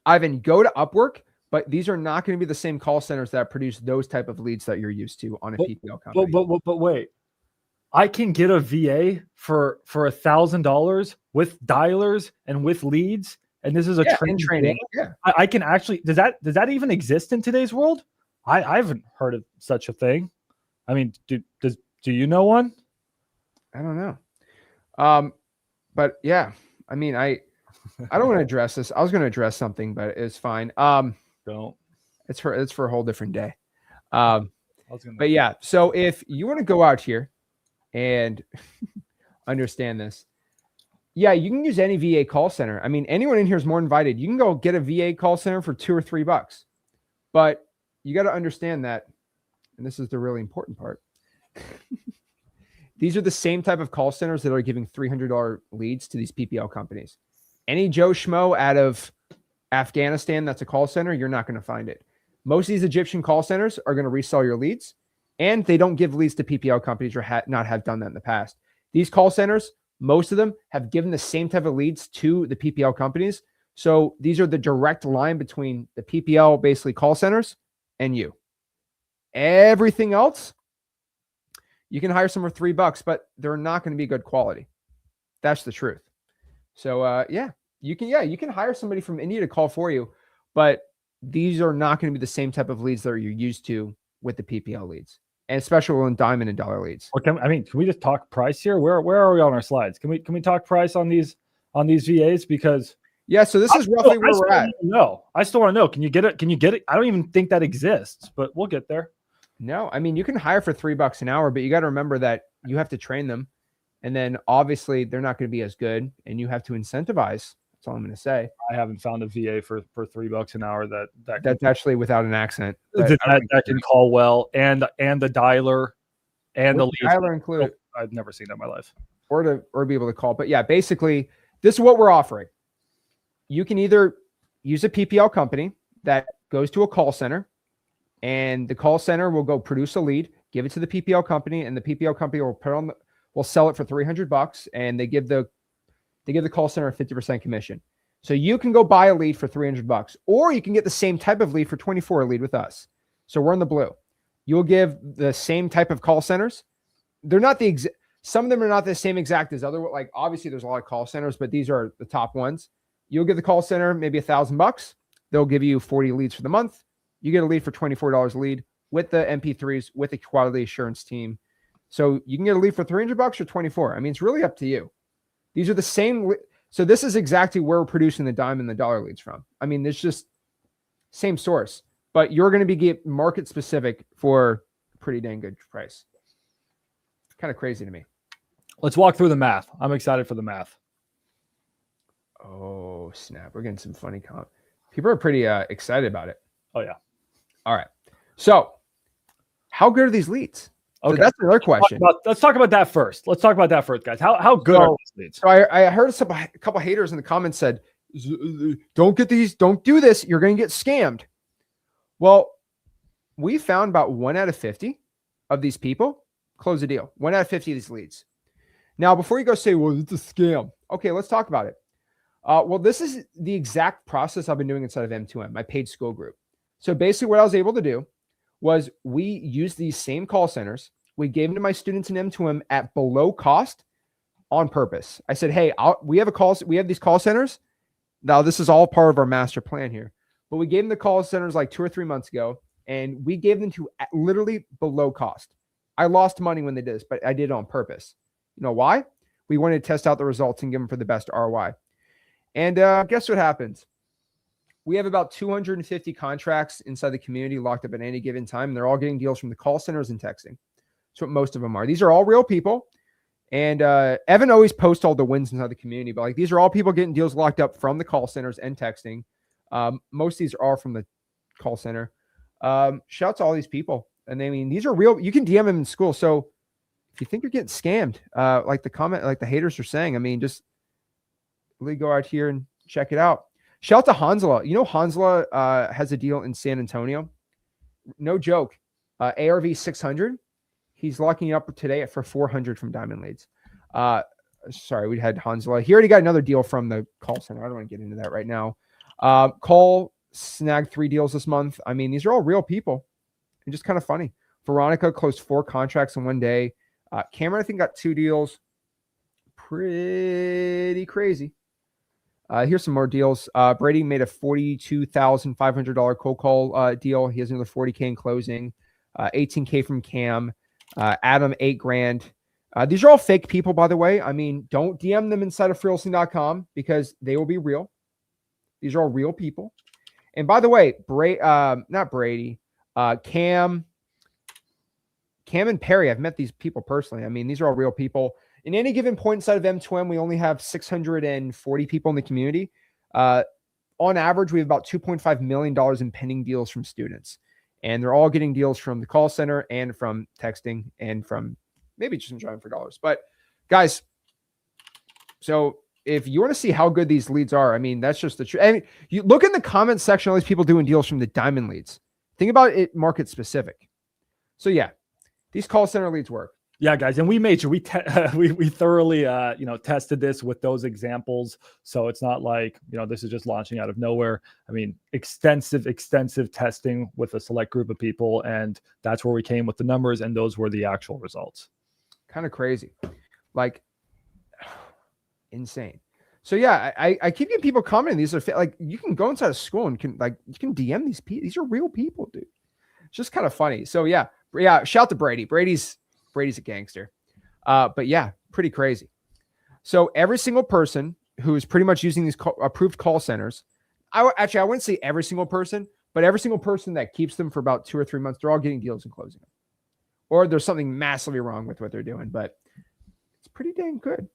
Speaker 1: Ivan, go to Upwork, but these are not going to be the same call centers that produce those type of leads that you're used to on a PPL company.
Speaker 3: But wait, I can get a VA for $1,000 with dialers and with leads, and this is a training.
Speaker 1: Yeah,
Speaker 3: I can actually. Does that even exist in today's world? I haven't heard of such a thing. I mean, do you know one?
Speaker 1: I don't know. But yeah, I mean, I don't want to address this. I was going to address something, but it's fine.
Speaker 3: Don't.
Speaker 1: It's for a whole different day. But yeah, so if you want to go out here and understand this, yeah, you can use any VA call center. I mean, anyone in here is more invited. You can go get a VA call center for $2 or $3, but you got to understand that, and this is the really important part. These are the same type of call centers that are giving $300 leads to these PPL companies. Any Joe Schmo out of Afghanistan that's a call center, you're not going to find it. Most of these Egyptian call centers are going to resell your leads, and they don't give leads to PPL companies or not have done that in the past. These call centers, most of them have given the same type of leads to the PPL companies. So these are the direct line between the PPL basically call centers and you. Everything else, you can hire someone for $3, but they're not going to be good quality. That's the truth. So yeah, you can hire somebody from India to call for you, but these are not going to be the same type of leads that you're used to with the PPL leads, and especially in diamond and dollar leads.
Speaker 3: Can we just talk price here? Where are we on our slides? Can we talk price on these VAs? Because
Speaker 1: yeah, so this is roughly where we're at.
Speaker 3: No, I still want to know. Can you get it? Can you get it? I don't even think that exists, but we'll get there.
Speaker 1: No, I mean, you can hire for $3 an hour, but you got to remember that you have to train them. And then obviously they're not going to be as good, and you have to incentivize. That's all I'm going to say.
Speaker 3: I haven't found a VA for $3 an hour
Speaker 1: that's actually without an accent.
Speaker 3: That can call well, and the dialer and the
Speaker 1: dialer included.
Speaker 3: I've never seen that in my life.
Speaker 1: Or be able to call. But yeah, basically this is what we're offering. You can either use a PPL company that goes to a call center, and the call center will go produce a lead, give it to the PPL company, and the PPL company will sell it for $300, and they give the call center a 50% commission. So you can go buy a lead for $300, or you can get the same type of lead for $24 a lead with us. So we're in the blue. You'll give the same type of call centers. They're not some of them are not the same exact as other, like obviously there's a lot of call centers, but these are the top ones. You'll give the call center maybe $1,000. They'll give you 40 leads for the month. You get a lead for $24 a lead with the MP3s, with the quality assurance team. So you can get a lead for $300 or $24. I mean, it's really up to you. These are the same. So this is exactly where we're producing the dime and the dollar leads from. I mean, it's just same source, but you're going to be market specific for a pretty dang good price. Kind of crazy to me.
Speaker 3: Let's walk through the math. I'm excited for the math.
Speaker 1: Oh, snap. We're getting some funny comments. People are pretty excited about it.
Speaker 3: Oh, yeah.
Speaker 1: All right. So how good are these leads? Okay. So that's another question.
Speaker 3: Let's talk about that first. Guys. How good are these leads?
Speaker 1: So I heard a couple haters in the comments said, don't get these, don't do this. You're going to get scammed. Well, we found about 1 out of 50 of these people close a deal. 1 out of 50 of these leads. Now, before you go say, well, it's a scam. Okay, let's talk about it. Well, this is the exact process I've been doing inside of M2M, my paid school group. So basically what I was able to do was we used these same call centers. We gave them to my students in M2M at below cost on purpose. I said, hey, we have these call centers. Now, this is all part of our master plan here. But we gave them the call centers like 2 or 3 months ago. and we gave them to literally below cost. I lost money when they did this, but I did it on purpose. You know why? We wanted to test out the results and give them for the best ROI. And guess what happens? We have about 250 contracts inside the community locked up at any given time. And they're all getting deals from the call centers and texting. That's what most of them are. These are all real people. And Evan always posts all the wins inside the community, but like these are all people getting deals locked up from the call centers and texting. Most of these are all from the call center. Shout out to all these people. And I mean, these are real. You can DM them in school. So if you think you're getting scammed, like the haters are saying, I mean, just really go out here and check it out. Shout out to Hansela. You know, Hansela has a deal in San Antonio. No joke. ARV 600. He's locking you up today for 400 from Diamond Leads. Sorry, we had Hansela. He already got another deal from the call center. I don't want to get into that right now. Cole snagged 3 deals this month. I mean, these are all real people and just kind of funny. Veronica closed 4 contracts in one day. Cameron, I think, got 2 deals. Pretty crazy. Here's some more deals. Brady made a $42,500 cold call deal. He has another $40K in closing. 18K from Cam. Adam, $8,000. These are all fake people, by the way. I mean, don't DM them inside of freeholding.com because they will be real. These are all real people. And by the way, not Brady, Cam and Perry, I've met these people personally. I mean, these are all real people. In any given point inside of M2M, we only have 640 people in the community. On average, we have about $2.5 million in pending deals from students. And they're all getting deals from the call center and from texting and from maybe just enjoying for dollars. But guys, so if you want to see how good these leads are, I mean, that's just the truth. I mean, you look in the comment section, all these people doing deals from the Diamond Leads. Think about it market specific. So yeah, these call center leads work.
Speaker 3: Yeah, guys, and we made sure we thoroughly tested this with those examples. So it's not like, this is just launching out of nowhere. I mean, extensive testing with a select group of people, and that's where we came with the numbers, and those were the actual results.
Speaker 1: Kind of crazy, like insane. So yeah, I keep getting people commenting. These are like, you can go inside of school and you can DM these people. These are real people, dude. It's just kind of funny. So yeah. Shout out to Brady. Brady's a gangster. But yeah, pretty crazy. So every single person who is pretty much using these approved call centers, I wouldn't say every single person, but every single person that keeps them for about 2 or 3 months, they're all getting deals and closing them. Or there's something massively wrong with what they're doing, but it's pretty dang good.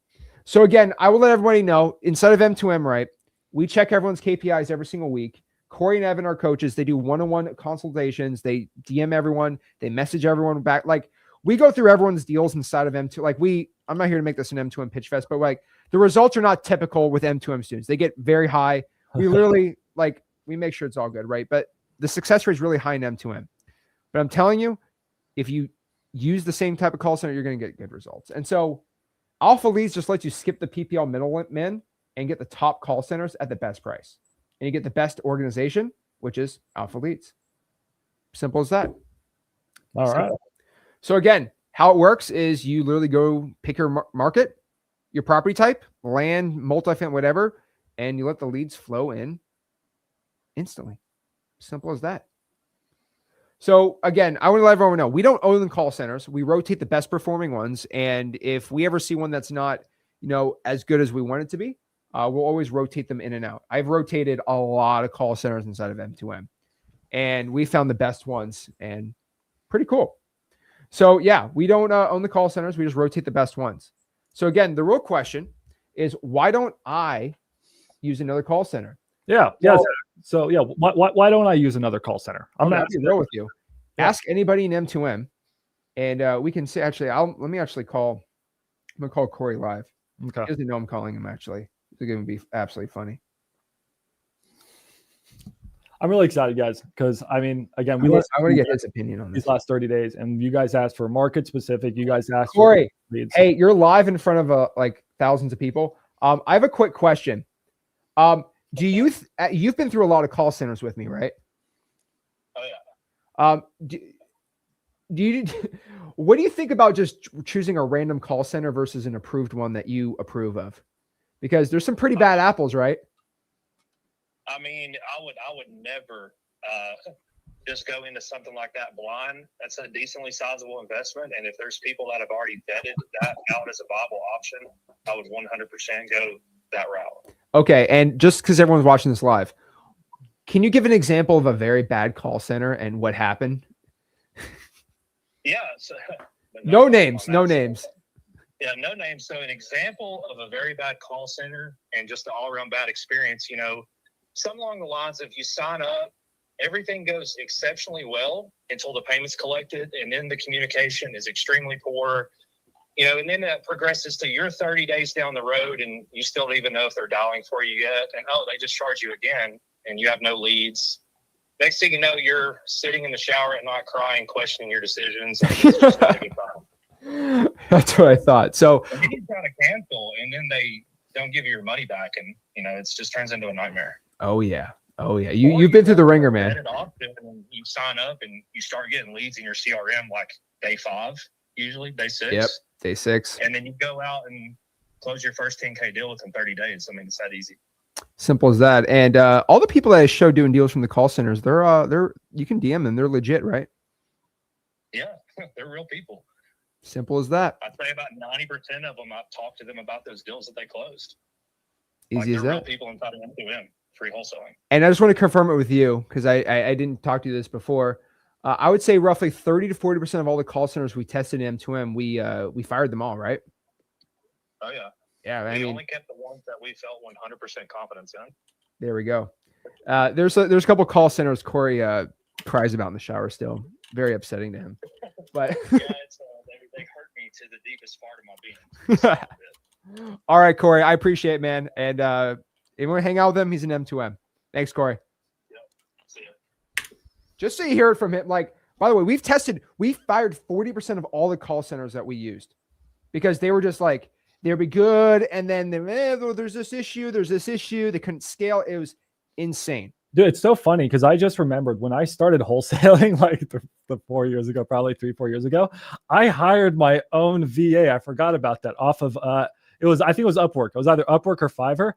Speaker 1: So again, I will let everybody know, inside of M2M, right, we check everyone's KPIs every single week. Corey and Evan are coaches. They do one-on-one consultations. They DM everyone. They message everyone back. Like, we go through everyone's deals inside of M2. Like, I'm not here to make this an M2M pitch fest, but like, the results are not typical with M2M students. They get very high. We literally, we make sure it's all good, right? But the success rate is really high in M2M. But I'm telling you, if you use the same type of call center, you're going to get good results. And so Alpha Leads just lets you skip the PPL middlemen and get the top call centers at the best price. And you get the best organization, which is Alpha Leads. Simple as that.
Speaker 3: All right.
Speaker 1: So again, how it works is you literally go pick your market, your property type, land, multifamily, whatever, and you let the leads flow in instantly. Simple as that. So again, I want to let everyone know, we don't own the call centers. We rotate the best performing ones. And if we ever see one that's not, as good as we want it to be, we'll always rotate them in and out. I've rotated a lot of call centers inside of M2M, and we found the best ones, and pretty cool. So yeah, we don't own the call centers. We just rotate the best ones. So again, the real question is, why don't I use another call center?
Speaker 3: Yeah.
Speaker 1: Well,
Speaker 3: yeah. So yeah, why don't I use another call center?
Speaker 1: I'm going to be real with you. Yeah. Ask anybody in M2M, and we can say, actually, I'm going to call Corey live.
Speaker 3: Okay.
Speaker 1: He doesn't know I'm calling him, actually. It's going to be absolutely funny.
Speaker 3: I'm really excited, guys, because I mean, again,
Speaker 1: I want to get his opinion on
Speaker 3: these last 30 days, and you guys asked for market specific. You guys asked
Speaker 1: Corey. Hey, you're live in front of thousands of people. I have a quick question. Do you you've been through a lot of call centers with me, right?
Speaker 4: Oh
Speaker 1: yeah. Do you what do you think about just choosing a random call center versus an approved one that you approve of? Because there's some pretty bad apples, right?
Speaker 4: I mean, I would never just go into something like that blind. That's a decently sizable investment. And if there's people that have already vetted that out as a viable option, I would 100% go that route.
Speaker 1: Okay. And just because everyone's watching this live, can you give an example of a very bad call center and what happened?
Speaker 4: Yeah. So,
Speaker 1: no names. Yeah,
Speaker 4: no names. So an example of a very bad call center and just an all-around bad experience, something along the lines of you sign up, everything goes exceptionally well until the payment's collected, and then the communication is extremely poor, and then that progresses to you're 30 days down the road and you still don't even know if they're dialing for you yet. And, they just charge you again and you have no leads. Next thing you know, you're sitting in the shower at night crying, questioning your decisions. And it's just not a good time.
Speaker 1: That's what I thought. So
Speaker 4: you try to cancel and then they don't give you your money back. And, it just turns into a nightmare.
Speaker 1: Oh, yeah. You've been through the ringer, man.
Speaker 4: And you sign up and you start getting leads in your CRM like day 5, usually day 6.
Speaker 1: Yep, day 6.
Speaker 4: And then you go out and close your first 10K deal within 30 days. I mean, it's that easy.
Speaker 1: Simple as that. And all the people that I show doing deals from the call centers, they're you can DM them. They're legit, right?
Speaker 4: Yeah, they're real people.
Speaker 1: Simple as that.
Speaker 4: I'd say about 90% of them, I've talked to them about those deals that they closed.
Speaker 1: Easy as that.
Speaker 4: Real people inside of M2M, free wholesaling.
Speaker 1: And I just want to confirm it with you because I didn't talk to you this before. I would say roughly 30 to 40% of all the call centers we tested in M2M, we fired them all, right?
Speaker 4: Oh yeah.
Speaker 1: Yeah,
Speaker 4: we only kept the ones that we felt 100% confidence in.
Speaker 1: There we go. There's a couple call centers Corey cries about in the shower still. Very upsetting to him. But
Speaker 4: yeah, they hurt me to the deepest part of my being.
Speaker 1: All right, Corey, I appreciate it, man. And if you want to hang out with him, he's an M2M. Thanks, Corey.
Speaker 4: Yep. See ya.
Speaker 1: Just so you hear it from him. Like, by the way, we fired 40% of all the call centers that we used because they were just like, they'll be good. And then there's this issue. They couldn't scale. It was insane.
Speaker 3: Dude, it's so funny because I just remembered when I started wholesaling like the 4 years ago, probably 3-4 years ago, I hired my own VA. I forgot about that off of I think it was Upwork. It was either Upwork or Fiverr.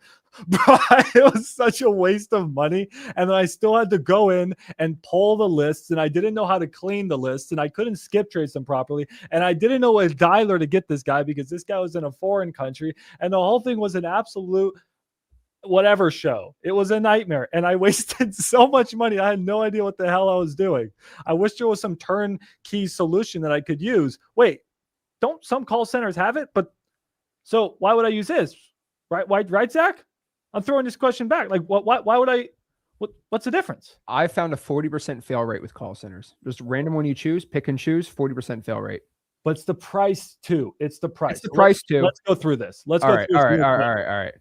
Speaker 3: But it was such a waste of money. And then I still had to go in and pull the lists, and I didn't know how to clean the lists, and I couldn't skip trace them properly. And I didn't know a dialer to get this guy because this guy was in a foreign country, and the whole thing was an absolute whatever show. It was a nightmare, and I wasted so much money. I had no idea what the hell I was doing. I wish there was some turnkey solution that I could use. Wait, don't some call centers have it? But so why would I use this? Right, Zach? I'm throwing this question back. Like, why would I? What's the difference?
Speaker 1: I found a 40% fail rate with call centers. Just random one you choose, pick and choose, 40% fail rate.
Speaker 3: But it's the price too. It's the price.
Speaker 1: It's the price too.
Speaker 3: Let's go through this. All
Speaker 1: right.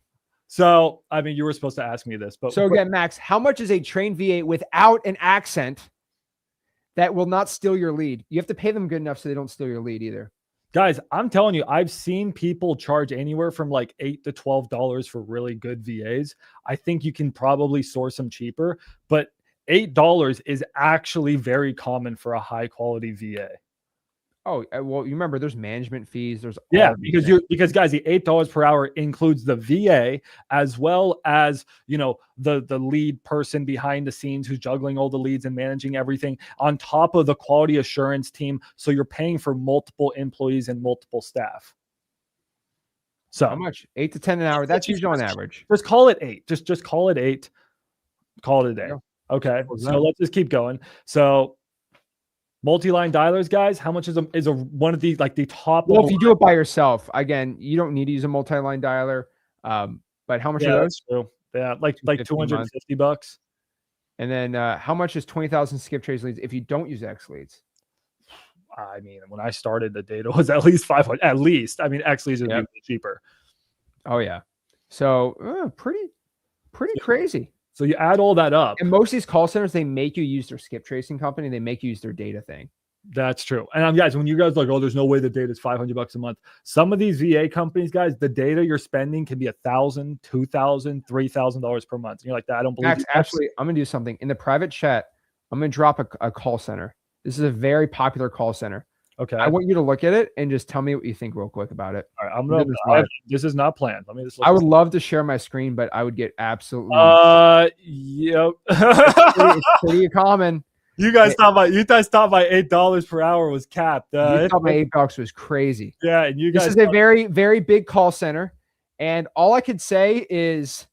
Speaker 3: So, I mean, you were supposed to ask me this, but
Speaker 1: so again, Max, how much is a trained VA without an accent that will not steal your lead? You have to pay them good enough so they don't steal your lead either.
Speaker 3: Guys, I'm telling you, I've seen people charge anywhere from like $8 to $12 for really good VAs. I think you can probably source them cheaper, but $8 is actually very common for a high quality VA.
Speaker 1: Oh, well, you remember there's management fees. There's
Speaker 3: because guys, the $8 per hour includes the VA as well as, the lead person behind the scenes who's juggling all the leads and managing everything on top of the quality assurance team. So you're paying for multiple employees and multiple staff. So
Speaker 1: how much? 8 to 10 an hour. That's usually on average.
Speaker 3: Just call it 8. Just call it 8. Call it a day. Yeah. Okay. So let's just keep going. So multi-line dialers, guys, how much is one of the the top?
Speaker 1: Well, if you do it by yourself, again, you don't need to use a multi-line dialer. But how much are those?
Speaker 3: True. Yeah, like $250.
Speaker 1: And then how much is 20,000 Skiptraces leads if you don't use XLeads?
Speaker 3: I mean, when I started, the data was at least 500. At least, I mean, XLeads would be cheaper.
Speaker 1: Oh yeah, so pretty crazy.
Speaker 3: So you add all that up.
Speaker 1: And most of these call centers, they make you use their skip tracing company. They make you use their data thing.
Speaker 3: That's true. And guys, when you guys like, oh, there's no way the data is $500 a month. Some of these VA companies, guys, the data you're spending can be $1,000, $2,000, $3,000 per month. And you're like, I don't believe
Speaker 1: Max, actually, I'm going to do something. In the private chat, I'm going to drop a call center. This is a very popular call center.
Speaker 3: Okay.
Speaker 1: I want you to look at it and just tell me what you think real quick about it.
Speaker 3: All right. This is not planned. Let me just
Speaker 1: I would love to share my screen, but I would get absolutely.
Speaker 3: Yep.
Speaker 1: It's pretty common.
Speaker 3: You guys thought my $8 per hour was capped.
Speaker 1: You thought my $8 was crazy.
Speaker 3: Yeah, and you guys.
Speaker 1: This is a very, very big call center, and all I could say is,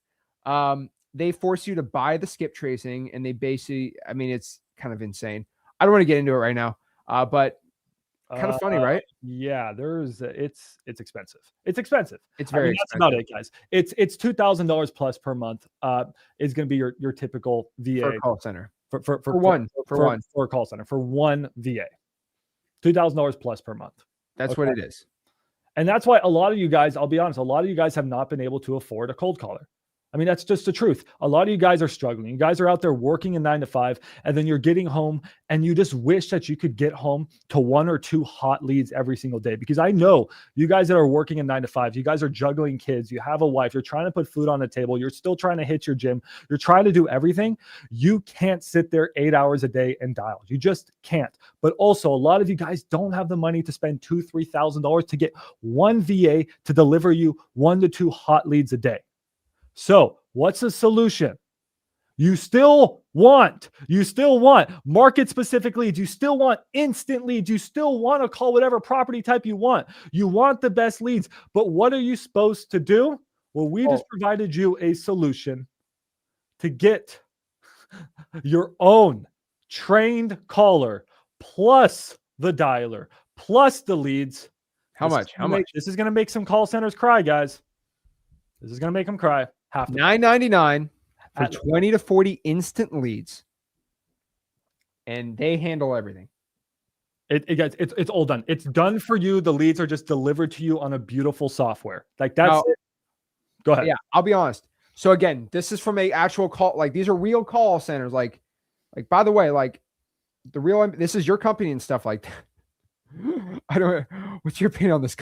Speaker 1: they force you to buy the skip tracing, and they basically, I mean, it's kind of insane. I don't want to get into it right now, but kind of funny, right?
Speaker 3: Yeah, it's expensive. It's expensive.
Speaker 1: It's very
Speaker 3: That's about it, guys. It's $2,000 plus per month. Is going to be your typical VA
Speaker 1: for a call center
Speaker 3: for a call center for one VA. $2,000 plus per month.
Speaker 1: That's what it is.
Speaker 3: And that's why a lot of you guys, I'll be honest, a lot of you guys have not been able to afford a cold caller. I mean, that's just the truth. A lot of you guys are struggling. You guys are out there working a 9 to 5, and then you're getting home and you just wish that you could get home to 1 or 2 hot leads every single day. Because I know you guys that are working a 9 to 5, you guys are juggling kids, you have a wife, you're trying to put food on the table, you're still trying to hit your gym, you're trying to do everything. You can't sit there 8 hours a day and dial. You just can't. But also, a lot of you guys don't have the money to spend $2,000, $3,000 to get one VA to deliver you 1 to 2 hot leads a day. So what's the solution? You still want market specific leads. You still want instant leads. You still want to call whatever property type you want. You want the best leads. But what are you supposed to do? Well, we just provided you a solution to get your own trained caller plus the dialer plus the leads.
Speaker 1: How much?
Speaker 3: This is going to make some call centers cry, guys. This is going to make them cry.
Speaker 1: $9.99 for 20 to 40 instant leads, and they handle everything.
Speaker 3: It's all done. It's done for you. The leads are just delivered to you on a beautiful software. Like that's it. Go ahead.
Speaker 1: Yeah, I'll be honest. So again, this is from a actual call. Like these are real call centers. Like by the way, like the real. This is your company and stuff like that. I don't. What's your opinion on this?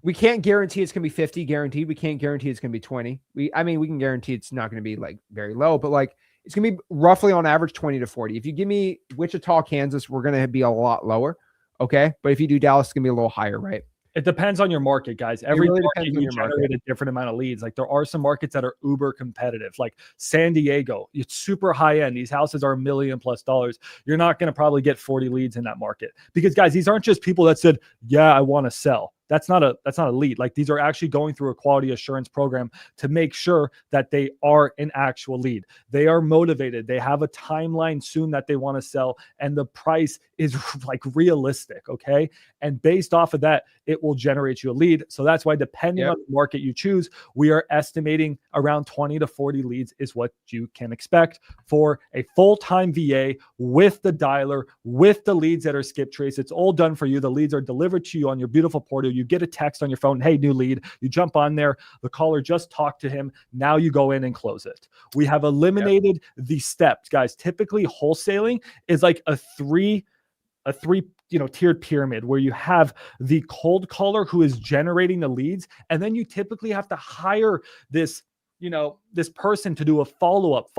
Speaker 1: We can't guarantee it's going to be 50 guaranteed. We can't guarantee it's going to be 20. We can guarantee it's not going to be like very low, but like it's going to be roughly on average 20 to 40. If you give me Wichita, Kansas, we're going to be a lot lower. Okay. But if you do Dallas, it's going to be a little higher, right?
Speaker 3: It depends on your market, guys. Every really market you generate a different amount of leads. Like there are some markets that are uber competitive, like San Diego. It's super high end. These houses are $1 million plus. You're not going to probably get 40 leads in that market because, guys, these aren't just people that said, "Yeah, I want to sell." That's not a lead. Like these are actually going through a quality assurance program to make sure that they are an actual lead. They are motivated. They have a timeline soon that they want to sell, and the price is like realistic. Okay. And based off of that, it will generate you a lead. So that's why, depending on the market you choose, we are estimating around 20 to 40 leads is what you can expect for a full-time VA with the dialer, with the leads that are skip trace. It's all done for you. The leads are delivered to you on your beautiful portal. You get a text on your phone, "Hey, new lead." You jump on there. The caller just talked to him. Now you go in and close it. We have eliminated the steps, guys. Typically, wholesaling is like a three tiered pyramid where you have the cold caller who is generating the leads, and then you typically have to hire this person to do a follow-up.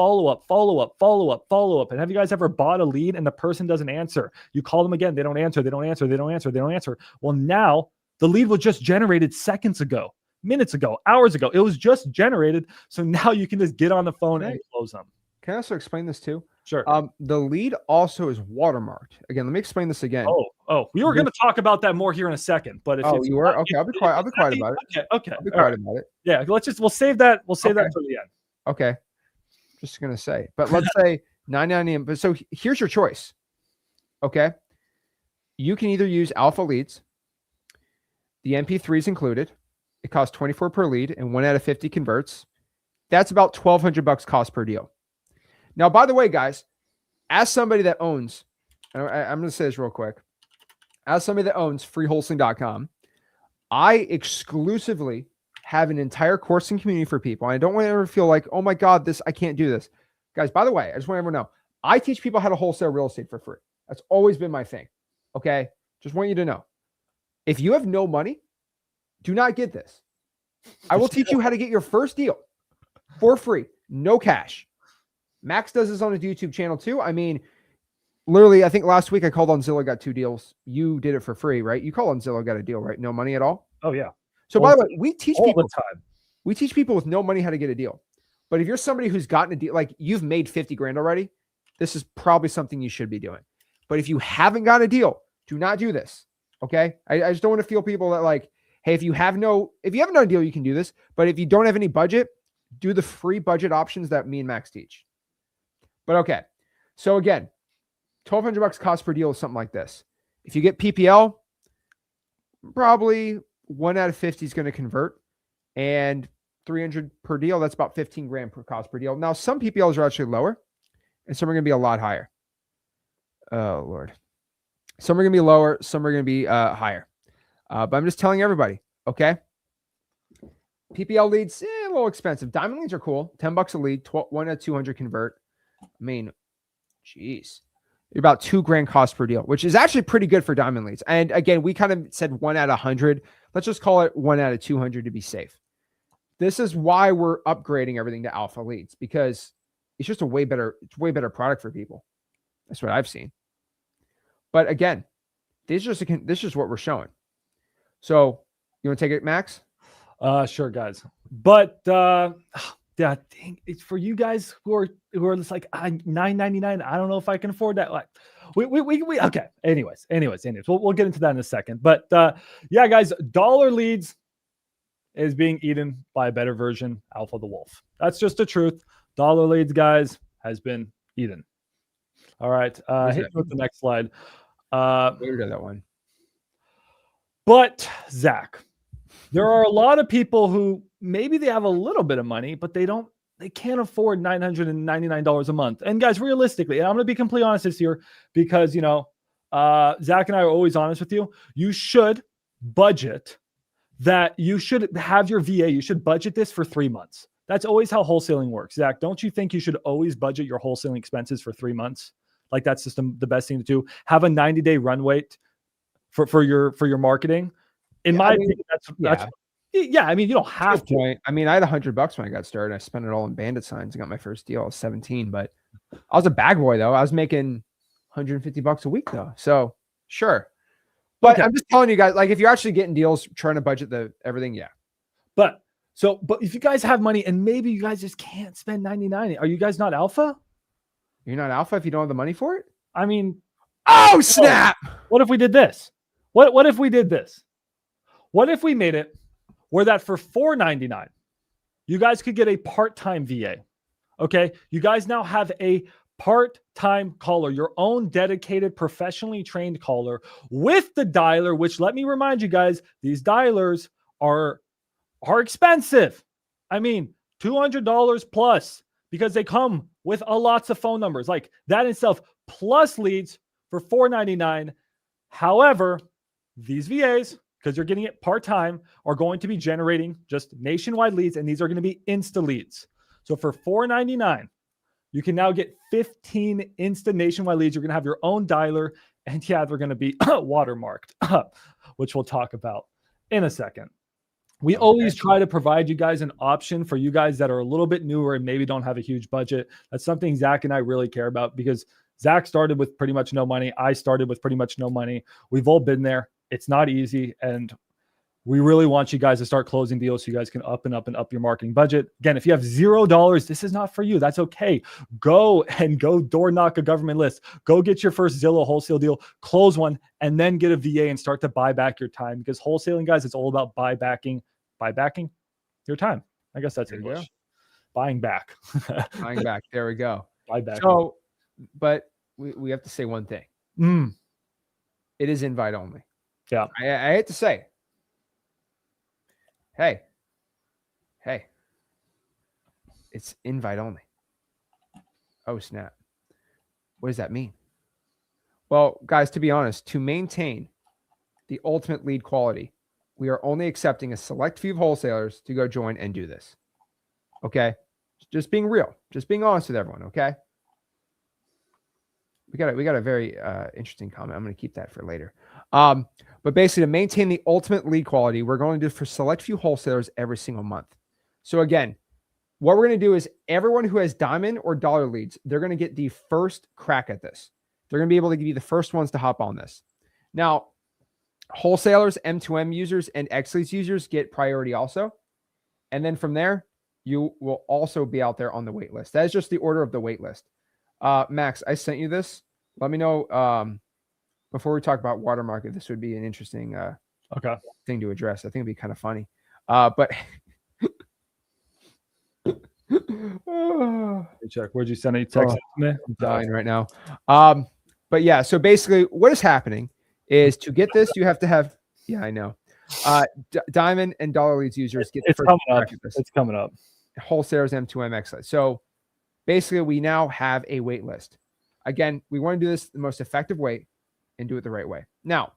Speaker 3: And have you guys ever bought a lead and the person doesn't answer? You call them again, they don't answer. Well, now the lead was just generated seconds ago, minutes ago, hours ago. It was just generated. So now you can just get on the phone and close them.
Speaker 1: Can I also explain this too?
Speaker 3: Sure.
Speaker 1: The lead also is watermarked. Again, let me explain this again.
Speaker 3: We were going to talk about that more here in a second, but if
Speaker 1: you were okay, I'll be quiet. I'll be quiet about it.
Speaker 3: Okay.
Speaker 1: I'll be quiet about it.
Speaker 3: Yeah, we'll save that. We'll save that for the end.
Speaker 1: Okay. Just gonna say, but let's say $9.99. But so here's your choice. Okay. You can either use Alpha Leads. The MP3 is included. It costs $24 per lead, and 1 out of 50 converts. That's about $1,200 cost per deal. Now, by the way, guys, as somebody that owns, I'm going to say this real quick. As somebody that owns freewholesaling.com, I exclusively have an entire coursing community for people. I don't want to ever feel like, oh my God, I can't do this. Guys, by the way, I just want everyone to know, I teach people how to wholesale real estate for free. That's always been my thing. Okay. Just want you to know. If you have no money, do not get this. I will teach you how to get your first deal for free. No cash. Max does this on his YouTube channel too. I mean, literally, I think last week I called on Zillow, got 2 deals. You did it for free, right? You call on Zillow, got a deal, right? No money at all?
Speaker 3: Oh, yeah.
Speaker 1: So by the way, we teach people
Speaker 3: the time.
Speaker 1: We teach people with no money how to get a deal. But if you're somebody who's gotten a deal, like you've made 50 grand already, this is probably something you should be doing. But if you haven't got a deal, do not do this. Okay. I just don't want to feel people that like, hey, if you haven't done a deal, you can do this. But if you don't have any budget, do the free budget options that me and Max teach. But okay. So again, $1,200 cost per deal is something like this. If you get PPL, probably 1 out of 50 is going to convert, and 300 per deal. That's about 15 grand per cost per deal. Now, some PPLs are actually lower, and some are going to be a lot higher. Oh Lord. Some are going to be lower. Some are going to be higher. But I'm just telling everybody, okay? PPL leads, a little expensive. Diamond leads are cool. $10 a lead, 1 out of 200 convert. I mean, geez. You're about 2 grand cost per deal, which is actually pretty good for diamond leads. And again, we kind of said 1 out of 100. Let's just call it 1 out of 200 to be safe. This is why we're upgrading everything to alpha leads, because it's just a way better product for people. That's what I've seen. But again, this is just what we're showing. So you want to take it, Max?
Speaker 3: Sure, guys. But yeah, it's for you guys who are just like $9.99. I don't know if I can afford that. Like, we okay. Anyways, we'll get into that in a second. But yeah, guys, dollar leads is being eaten by a better version, Alpha the Wolf. That's just the truth. Dollar leads, guys, has been eaten. All right, hit with the next slide.
Speaker 1: We got that one.
Speaker 3: But Zach, there are a lot of people who maybe they have a little bit of money, but they can't afford $999 a month. And guys, realistically, and I'm going to be completely honest this year, because, you know, Zach and I are always honest with you. You should budget that. You should have your VA. You should budget this for 3 months. That's always how wholesaling works. Zach, don't you think you should always budget your wholesaling expenses for 3 months? Like that's just the best thing to do. Have a 90-day run rate for your marketing. In my opinion, that's yeah. I mean, you don't have to.
Speaker 1: I mean, I had $100 when I got started. I spent it all in bandit signs. I got my first deal. I was 17, but I was a bag boy though. I was making $150 a week though. So sure. But okay. I'm just telling you guys, like if you're actually getting deals, trying to budget everything. Yeah.
Speaker 3: But if you guys have money and maybe you guys just can't spend $99, are you guys not alpha?
Speaker 1: You're not alpha if you don't have the money for it?
Speaker 3: I mean,
Speaker 1: oh snap.
Speaker 3: What if we did this? What if we did this? What if we made it where that for $4.99, you guys could get a part-time VA? Okay. You guys now have a part-time caller, your own dedicated, professionally trained caller with the dialer, which let me remind you guys, these dialers are expensive. I mean, $200 plus, because they come with lots of phone numbers like that in itself, plus leads for $4.99. However, these VAs, because you're getting it part-time, are going to be generating just nationwide leads, and these are going to be Insta leads. So for $4.99, you can now get 15 Insta nationwide leads. You're going to have your own dialer, and yeah, they're going to be watermarked, which we'll talk about in a second. We always try to provide you guys an option for you guys that are a little bit newer and maybe don't have a huge budget. That's something Zach and I really care about, because Zach started with pretty much no money. I started with pretty much no money. We've all been there. It's not easy. And we really want you guys to start closing deals so you guys can up your marketing budget. Again, if you have $0, this is not for you. That's okay. Go door knock a government list. Go get your first Zillow wholesale deal, close one, and then get a VA and start to buy back your time, because wholesaling, guys, it's all about buybacking your time. I guess that's English. Buying back.
Speaker 1: Buying back. There we go.
Speaker 3: Buy back.
Speaker 1: So, but we have to say one thing. It is invite only.
Speaker 3: Yeah.
Speaker 1: I hate to say, hey, it's invite only. Oh, snap. What does that mean? Well, guys, to be honest, to maintain the ultimate lead quality, we are only accepting a select few of wholesalers to go join and do this. Okay. Just being real, just being honest with everyone. Okay. We got a very interesting comment. I'm going to keep that for later. But basically, to maintain the ultimate lead quality, we're going to do for select few wholesalers every single month. So again, what we're going to do is everyone who has diamond or dollar leads, they're going to get the first crack at this. They're going to be able to give you the first ones to hop on this. Now, wholesalers, M2M users, and XLeads users get priority also. And then from there, you will also be out there on the wait list. That is just the order of the wait list. Max, I sent you this. Let me know before we talk about watermarket. This would be an interesting thing to address. I think it'd be kind of funny. But
Speaker 3: check. Where'd you send it? Text me.
Speaker 1: I'm dying right now. But yeah, so basically what is happening is to get this, you have to have, I know. Diamond and dollar leads users get
Speaker 3: it's coming up. It's coming up.
Speaker 1: Wholesalers M2M XLeads. So basically we now have a wait list. Again, we want to do this the most effective way and do it the right way. Now,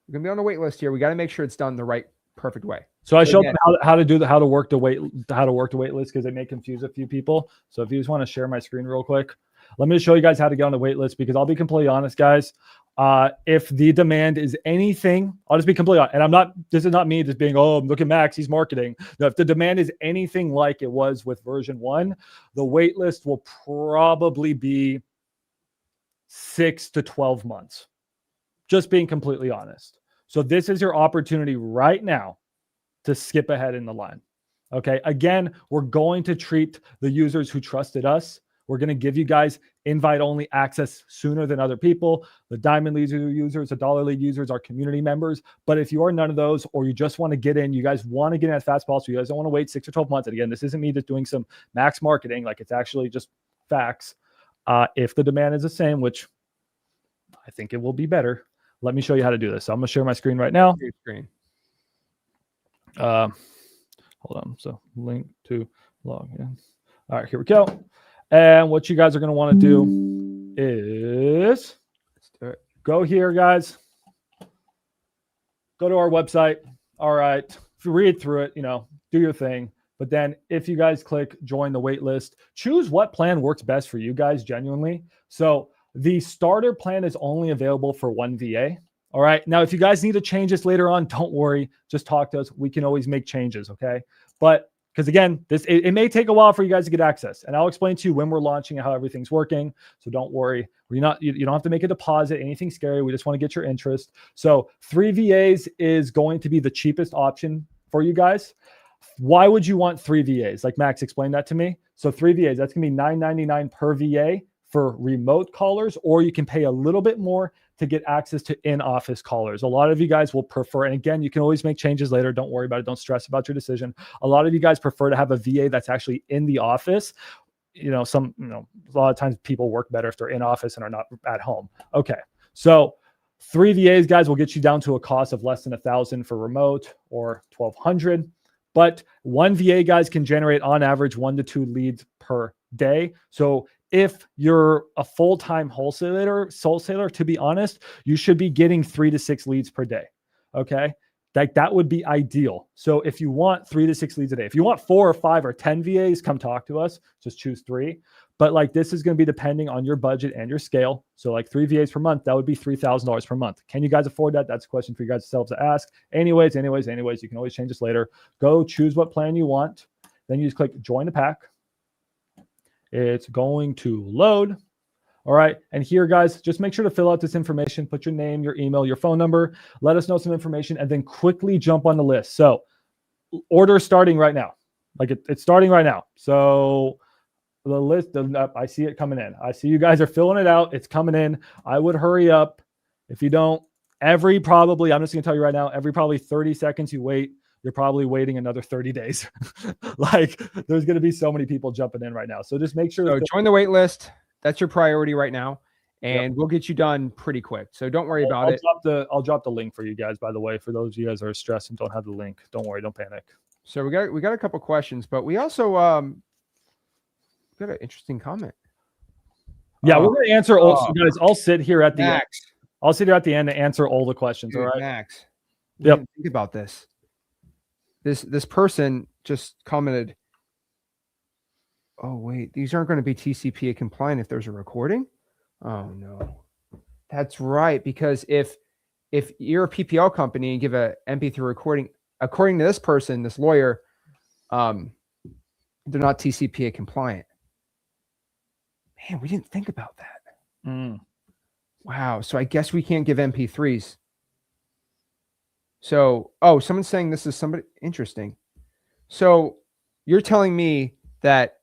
Speaker 1: we're gonna be on the wait list here. We got to make sure it's done the right, perfect way.
Speaker 3: So I showed them how to work the wait list, because it may confuse a few people. So if you just want to share my screen real quick, let me show you guys how to get on the wait list, because I'll be completely honest, guys. If the demand is anything, I'll just be completely honest. And this is not me just being, oh, look at Max, he's marketing. No, if the demand is anything like it was with version 1, the wait list will probably be 6 to 12 months. Just being completely honest. So this is your opportunity right now to skip ahead in the line. Okay. Again, we're going to treat the users who trusted us. We're going to give you guys invite-only access sooner than other people. The Diamond Lead users, the Dollar Lead users are community members. But if you are none of those, or you just want to get in, you guys want to get in as fast as possible, you guys don't want to wait 6 or 12 months. And again, this isn't me just doing some max marketing. Like, it's actually just facts. If the demand is the same, which I think it will be better, let me show you how to do this. So I'm going to share my screen right now. Hold on. So link to log in. All right, here we go. And what you guys are going to want to do is go here, guys. Go to our website. All right. If you read through it, do your thing. But then if you guys click join the wait list, choose what plan works best for you guys genuinely. So the starter plan is only available for 1 VA. All right. Now, if you guys need to change this later on, don't worry. Just talk to us. We can always make changes. Okay. But because again, it may take a while for you guys to get access, and I'll explain to you when we're launching and how everything's working. So don't worry. You don't have to make a deposit, anything scary. We just want to get your interest. So 3 VAs is going to be the cheapest option for you guys. Why would you want 3 VAs? Like Max explained that to me. So 3 VAs, that's going to be $9.99 per VA for remote callers, or you can pay a little bit more to get access to in-office callers. A lot of you guys will prefer, and again, you can always make changes later. Don't worry about it. Don't stress about your decision. A lot of you guys prefer to have a VA that's actually in the office. A lot of times people work better if they're in office and are not at home. Okay. So 3 VAs, guys, will get you down to a cost of less than $1,000 for remote, or $1,200. But 1 VA, guys, can generate on average 1 to 2 leads per day. So if you're a full-time wholesaler, to be honest, you should be getting 3 to 6 leads per day. Okay. That would be ideal. So if you want 3 to 6 leads a day, if you want 4 or 5 or 10 VAs, come talk to us. Just choose 3. But this is going to be depending on your budget and your scale. So 3 VAs per month, that would be $3,000 per month. Can you guys afford that? That's a question for you guys yourselves to ask. Anyways, you can always change this later. Go choose what plan you want. Then you just click join the pack. It's going to load. All right. And here, guys, just make sure to fill out this information. Put your name, your email, your phone number. Let us know some information, and then quickly jump on the list. So order starting right now. It's starting right now. So the list, I see it coming in. I see you guys are filling it out. It's coming in. I would hurry up. If you don't, I'm just going to tell you right now, every probably 30 seconds you wait, you're probably waiting another 30 days. There's going to be so many people jumping in right now. So just make sure.
Speaker 1: So join the wait list. That's your priority right now. And we'll get you done pretty quick. So don't worry about it.
Speaker 3: I'll drop the link for you guys, by the way, for those of you guys that are stressed and don't have the link. Don't worry. Don't panic.
Speaker 1: So we got a couple questions, but we also got an interesting comment.
Speaker 3: Yeah, we're going to answer all. So guys, I'll sit here at the end. I'll sit here at the end to answer all the questions.
Speaker 1: Dude,
Speaker 3: all right,
Speaker 1: Max.
Speaker 3: Yep.
Speaker 1: Think about this. This person just commented, oh wait, these aren't going to be TCPA compliant if there's a recording. Oh no, that's right. Because if you're a PPL company and give a MP3 recording, according to this person, this lawyer, they're not TCPA compliant. Man, we didn't think about that. Wow. So I guess we can't give MP3s. So, someone's saying this is somebody interesting. So you're telling me that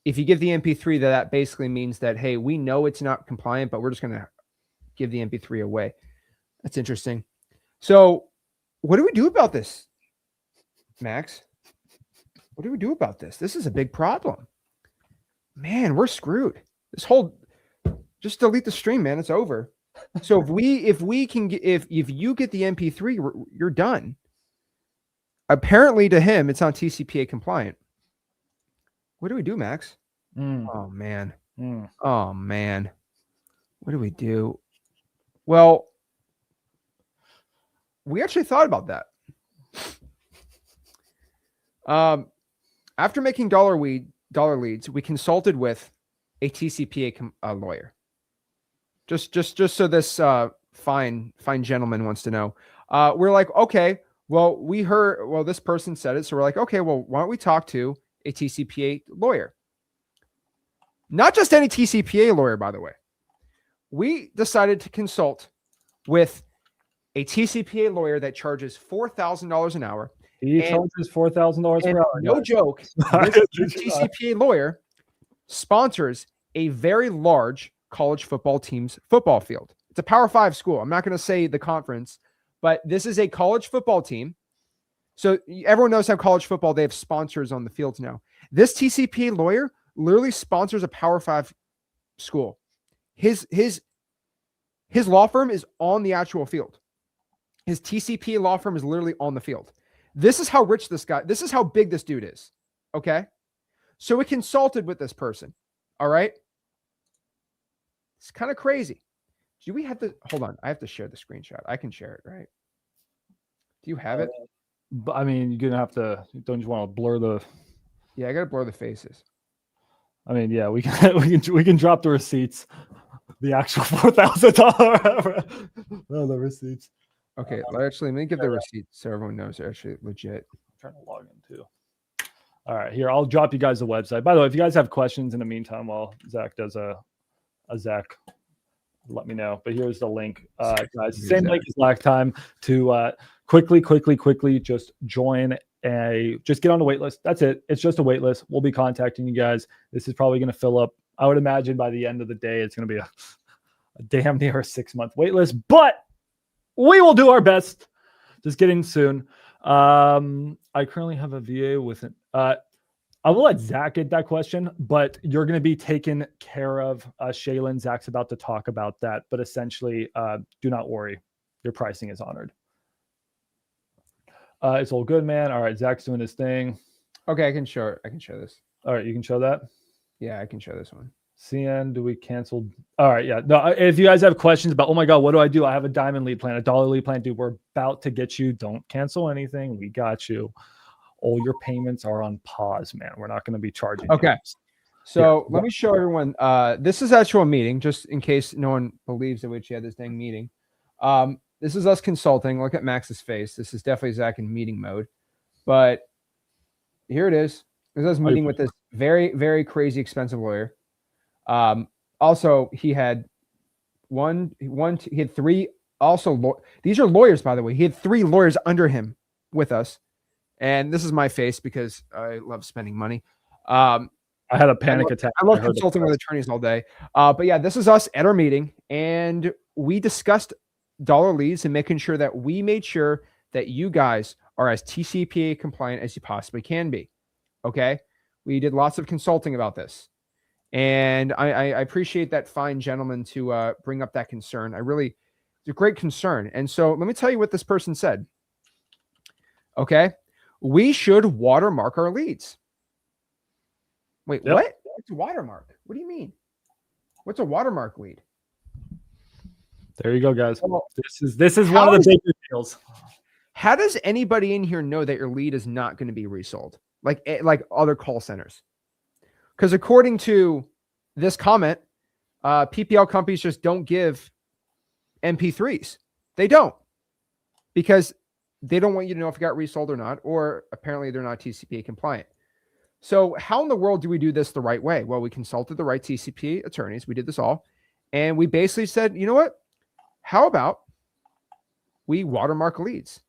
Speaker 1: if you give the MP3, that basically means that, hey, we know it's not compliant, but we're just going to give the MP3 away. That's interesting. So what do we do about this, Max? What do we do about this? This is a big problem. Man, we're screwed. This whole, just delete the stream, man. It's over. So if we can get, if you get the MP3, you're done. Apparently to him, it's not TCPA compliant. What do we do, Max? Oh man. Oh man. What do we do? Well, we actually thought about that. After making dollar leads, we consulted with a TCPA lawyer. Just so this fine gentleman wants to know. We're like, okay, well, this person said it, so we're like, okay, well, why don't we talk to a TCPA lawyer? Not just any TCPA lawyer, by the way. We decided to consult with a TCPA lawyer that charges $4,000 an hour.
Speaker 3: He charges $4,000 per hour.
Speaker 1: No joke. This TCPA lawyer sponsors a very large college football team's football field. It's a Power 5 school. I'm not going to say the conference, but this is a college football team. So everyone knows how college football, they have sponsors on the fields now. This TCPA lawyer literally sponsors a Power 5 school. His law firm is on the actual field. His TCPA law firm is literally on the field. This is how rich this guy, this is how big this dude is. Okay. So we consulted with this person. All right. It's kind of crazy. Do we have to, hold on. I have to share the screenshot. I can share it, right? Do you have it?
Speaker 3: But I mean, you're going to have to, don't you want to blur the,
Speaker 1: yeah, I got to blur the faces.
Speaker 3: I mean, yeah, we can drop the receipts, the actual $4,000. No, the receipts.
Speaker 1: Okay, actually, let me give the receipts so everyone knows they're actually legit.
Speaker 3: I'm trying to log in too. All right, here, I'll drop you guys the website. By the way, if you guys have questions in the meantime while Zach does a Zach, let me know. But here's the link, guys. Same link as last time to quickly just join just get on the wait list. That's it. It's just a wait list. We'll be contacting you guys. This is probably going to fill up. I would imagine by the end of the day, it's going to be a damn near 6-month wait list, but we will do our best. Just getting soon. I currently have a VA with it. I will let Zach get that question, but you're going to be taken care of. Shaylin, Zach's about to talk about that, but essentially, do not worry. Your pricing is honored. It's all good, man. All right, Zach's doing his thing.
Speaker 1: Okay, I can show this.
Speaker 3: All right, you can show that?
Speaker 1: Yeah, I can show this one.
Speaker 3: CN, do we cancel? All right, yeah. No, if you guys have questions about, oh my God, what do I do? I have a diamond lead plan, a dollar lead plan. Dude, we're about to get you. Don't cancel anything. We got you. All your payments are on pause, man. We're not going to be charging.
Speaker 1: Okay. So let me show everyone. This is actually a meeting, just in case no one believes that we had this dang meeting. This is us consulting. Look at Max's face. This is definitely Zach in meeting mode. But here it is. This is us meeting with this very, very crazy expensive lawyer. Also, he had he had three. Also, these are lawyers, by the way. He had 3 lawyers under him with us. And this is my face because I love spending money.
Speaker 3: I had a panic attack.
Speaker 1: I love consulting with attorneys all day. But yeah, this is us at our meeting. And we discussed dollar leads and making sure that we made sure that you guys are as TCPA compliant as you possibly can be. Okay. We did lots of consulting about this. And I appreciate that fine gentleman to bring up that concern. It's a great concern. And so let me tell you what this person said. Okay. We should watermark our leads. Wait,
Speaker 3: yep.
Speaker 1: What? What's a watermark? What do you mean? What's a watermark lead?
Speaker 3: There you go, guys. Well, this is one of the bigger deals.
Speaker 1: How does anybody in here know that your lead is not going to be resold? Like other call centers? Because according to this comment, PPL companies just don't give MP3s. They don't. Because they don't want you to know if it got resold or not, or apparently they're not TCPA compliant. So how in the world do we do this the right way? Well, we consulted the right TCPA attorneys. We did this all. And we basically said, you know what? How about we watermark leads?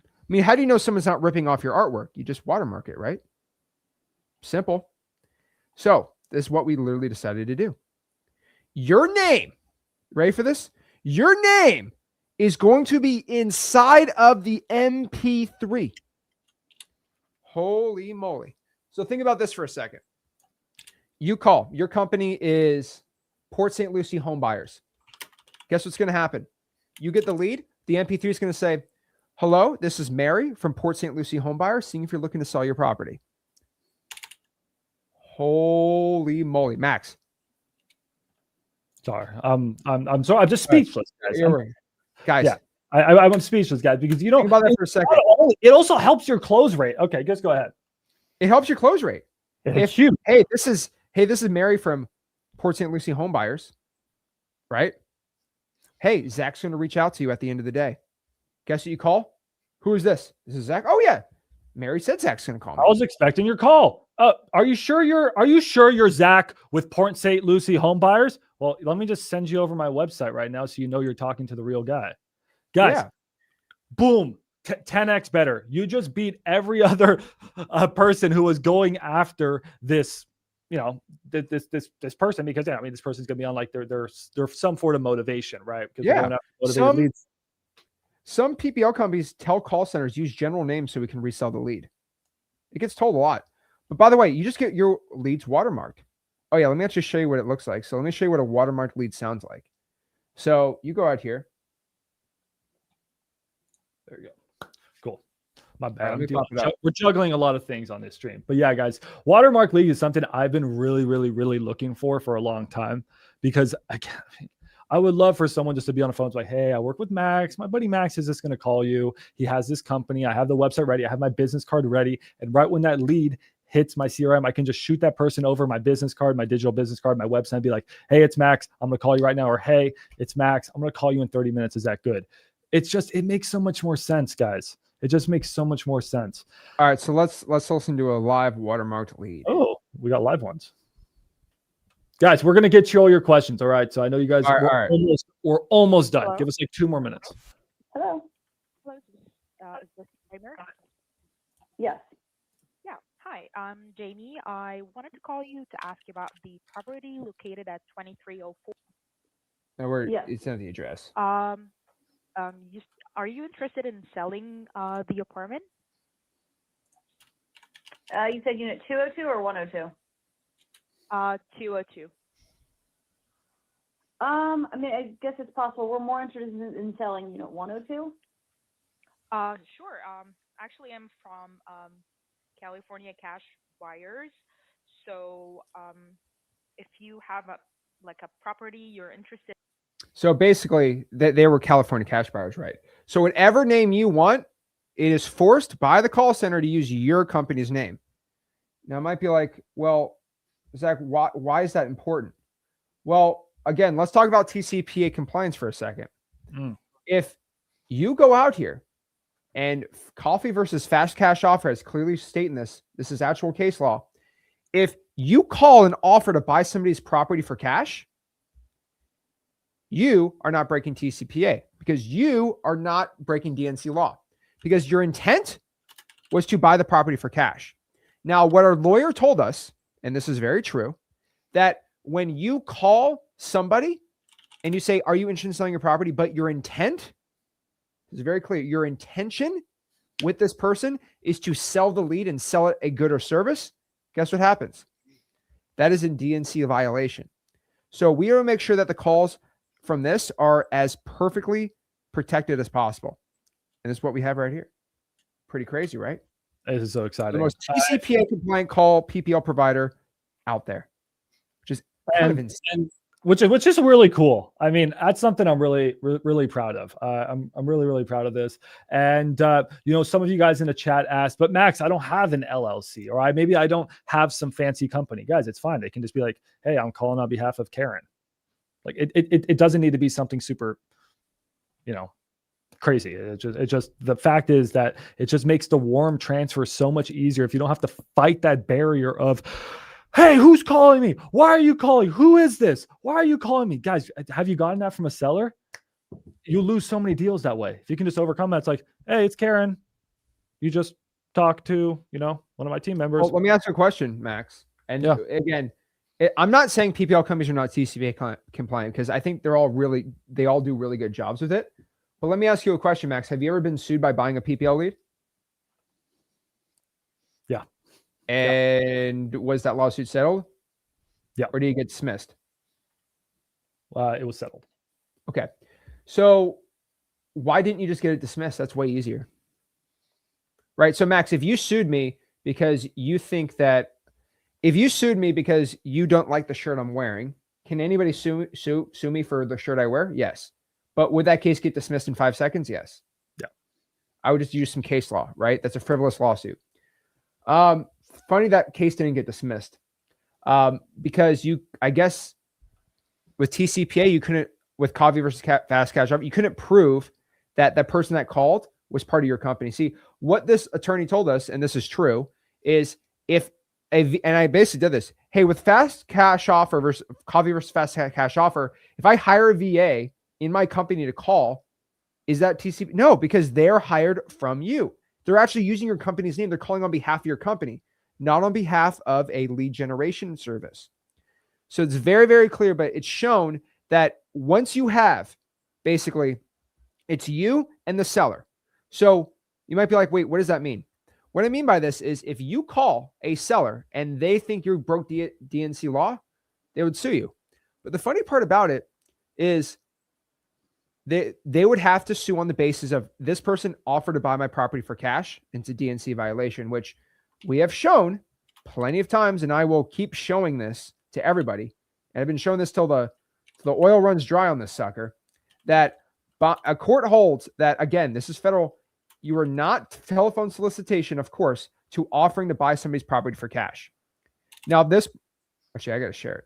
Speaker 1: I mean, how do you know someone's not ripping off your artwork? You just watermark it, right? Simple. So this is what we literally decided to do. Your name, ready for this? Your name is going to be inside of the MP3. Holy moly. So think about this for a second. You call, your company is Port St. Lucie Home Buyers. Guess what's going to happen? You get the lead. The MP3 is going to say, hello, this is Mary from Port St. Lucie Home Buyers, seeing if you're looking to sell your property. Holy moly. Max.
Speaker 3: Sorry. I'm sorry. I'm just speechless, guys. Yeah. I'm speechless, guys, because you don't
Speaker 1: think about that for a second.
Speaker 3: It also helps your close rate. Okay, just go ahead.
Speaker 1: It helps your close rate.
Speaker 3: It's huge.
Speaker 1: Hey, this is Mary from Port St. Lucie Home Buyers, right? Hey, Zach's going to reach out to you at the end of the day. Guess what you call? Who is this? This is Zach. Oh yeah, Mary said Zach's going to call me.
Speaker 3: I was expecting your call. Are you sure you're Zach with Port St. Lucie Home Buyers? Well, let me just send you over my website right now so you know you're talking to the real guy. Guys, boom, 10x better. You just beat every other person who was going after this, this person, because this person's gonna be on like there's some sort of motivation, right? Because
Speaker 1: some PPL companies tell call centers use general names so we can resell the lead. It gets told a lot. But by the way, you just get your leads watermarked. Oh yeah, let me actually show you what it looks like. So let me show you what a watermarked lead sounds like. So you go out here. There you go.
Speaker 3: Cool. My bad. We're juggling a lot of things on this stream. But yeah, guys, watermark lead is something I've been really, really, really looking for a long time, because I would love for someone just to be on the phone. It's like, hey, I work with Max. My buddy Max is just going to call you. He has this company. I have the website ready. I have my business card ready. And right when that lead hits my CRM, I can just shoot that person over my business card, my digital business card, my website, and be like, hey, it's Max. I'm going to call you right now. Or, hey, it's Max. I'm going to call you in 30 minutes. Is that good? It makes so much more sense, guys. It just makes so much more sense.
Speaker 1: All right. So let's listen to a live watermarked lead.
Speaker 3: Oh, we got live ones. Guys, we're going to get you all your questions. All right. So I know you guys we're almost done. Hello? Give us like 2 more minutes.
Speaker 5: Hello. Hello. Is this Kramer? Yes. Yeah. Hi, I'm Jamie. I wanted to call you to ask you about the property located at 2304.
Speaker 1: No, it's not the address.
Speaker 5: Are you interested in selling the apartment?
Speaker 6: You said unit 202 or 102?
Speaker 5: 202.
Speaker 6: I guess it's possible. We're more interested in selling unit 102.
Speaker 5: Sure. Actually, I'm from California Cash Buyers. So, if you have a property you're interested.
Speaker 1: So basically, they were California Cash Buyers, right? So whatever name you want, it is forced by the call center to use your company's name. Now, it might be like, well, Zach, why is that important? Well, again, let's talk about TCPA compliance for a second. If you go out here and Coffee versus Fast Cash Offer is clearly stating this is actual case law. If you call and offer to buy somebody's property for cash, you are not breaking TCPA, because you are not breaking DNC law, because your intent was to buy the property for cash. Now, what our lawyer told us, and this is very true, that when you call somebody and you say, are you interested in selling your property? But your intent is very clear. Your intention with this person is to sell the lead and sell it a good or service. Guess what happens? That is a DNC violation. So we want to make sure that the calls from this are as perfectly protected as possible. And this is what we have right here. Pretty crazy, right?
Speaker 3: This is so exciting.
Speaker 1: The most TCPA compliant call PPL provider out there, which is kind of insane.
Speaker 3: Which is really cool. That's something I'm really, really proud of. I'm really, really proud of this. And some of you guys in the chat asked, but Max, I don't have an LLC, or maybe I don't have some fancy company. Guys, it's fine. They can just be like, hey, I'm calling on behalf of Karen. Like it doesn't need to be something super, crazy. It just the fact is that it just makes the warm transfer so much easier if you don't have to fight that barrier of, hey, who's calling me? Why are you calling? Who is this? Why are you calling me? Guys, have you gotten that from a seller? You lose so many deals that way. If you can just overcome that, it's like, hey, it's Karen. You just talk to, one of my team members.
Speaker 1: Well, let me ask you a question, Max. And again, I'm not saying PPL companies are not TCPA compliant, because I think they all do really good jobs with it. But let me ask you a question, Max. Have you ever been sued by buying a PPL lead?
Speaker 3: Yeah.
Speaker 1: And was that lawsuit settled?
Speaker 3: Yeah.
Speaker 1: Or did it get dismissed?
Speaker 3: It was settled.
Speaker 1: Okay. So why didn't you just get it dismissed? That's way easier. Right? So Max, if you sued me because you think that, if you sued me because you don't like the shirt I'm wearing, can anybody sue me for the shirt I wear? Yes. But would that case get dismissed in 5 seconds? Yes.
Speaker 3: Yeah.
Speaker 1: I would just use some case law, right? That's a frivolous lawsuit. Funny that case didn't get dismissed. Because I guess with TCPA, you couldn't, with Coffee versus Fast Cash Offer, you couldn't prove that that person that called was part of your company. See, what this attorney told us, and this is true, is and I basically did this. Hey, with Fast Cash Offer versus Coffee versus Fast Cash Offer, if I hire a VA in my company to call, is that TCP? No, because they're hired from you. They're actually using your company's name. They're calling on behalf of your company, not on behalf of a lead generation service. So it's very, very clear, but it's shown that once you have, basically, it's you and the seller. So you might be like, wait, what does that mean? What I mean by this is if you call a seller and they think you broke DNC law, they would sue you. But the funny part about it is they would have to sue on the basis of this person offered to buy my property for cash. It's a DNC violation, which we have shown plenty of times, and I will keep showing this to everybody. And I've been showing this till the oil runs dry on this sucker, that a court holds that, again, this is federal. You are not telephone solicitation, of course, to offering to buy somebody's property for cash. Now actually, I got to share it.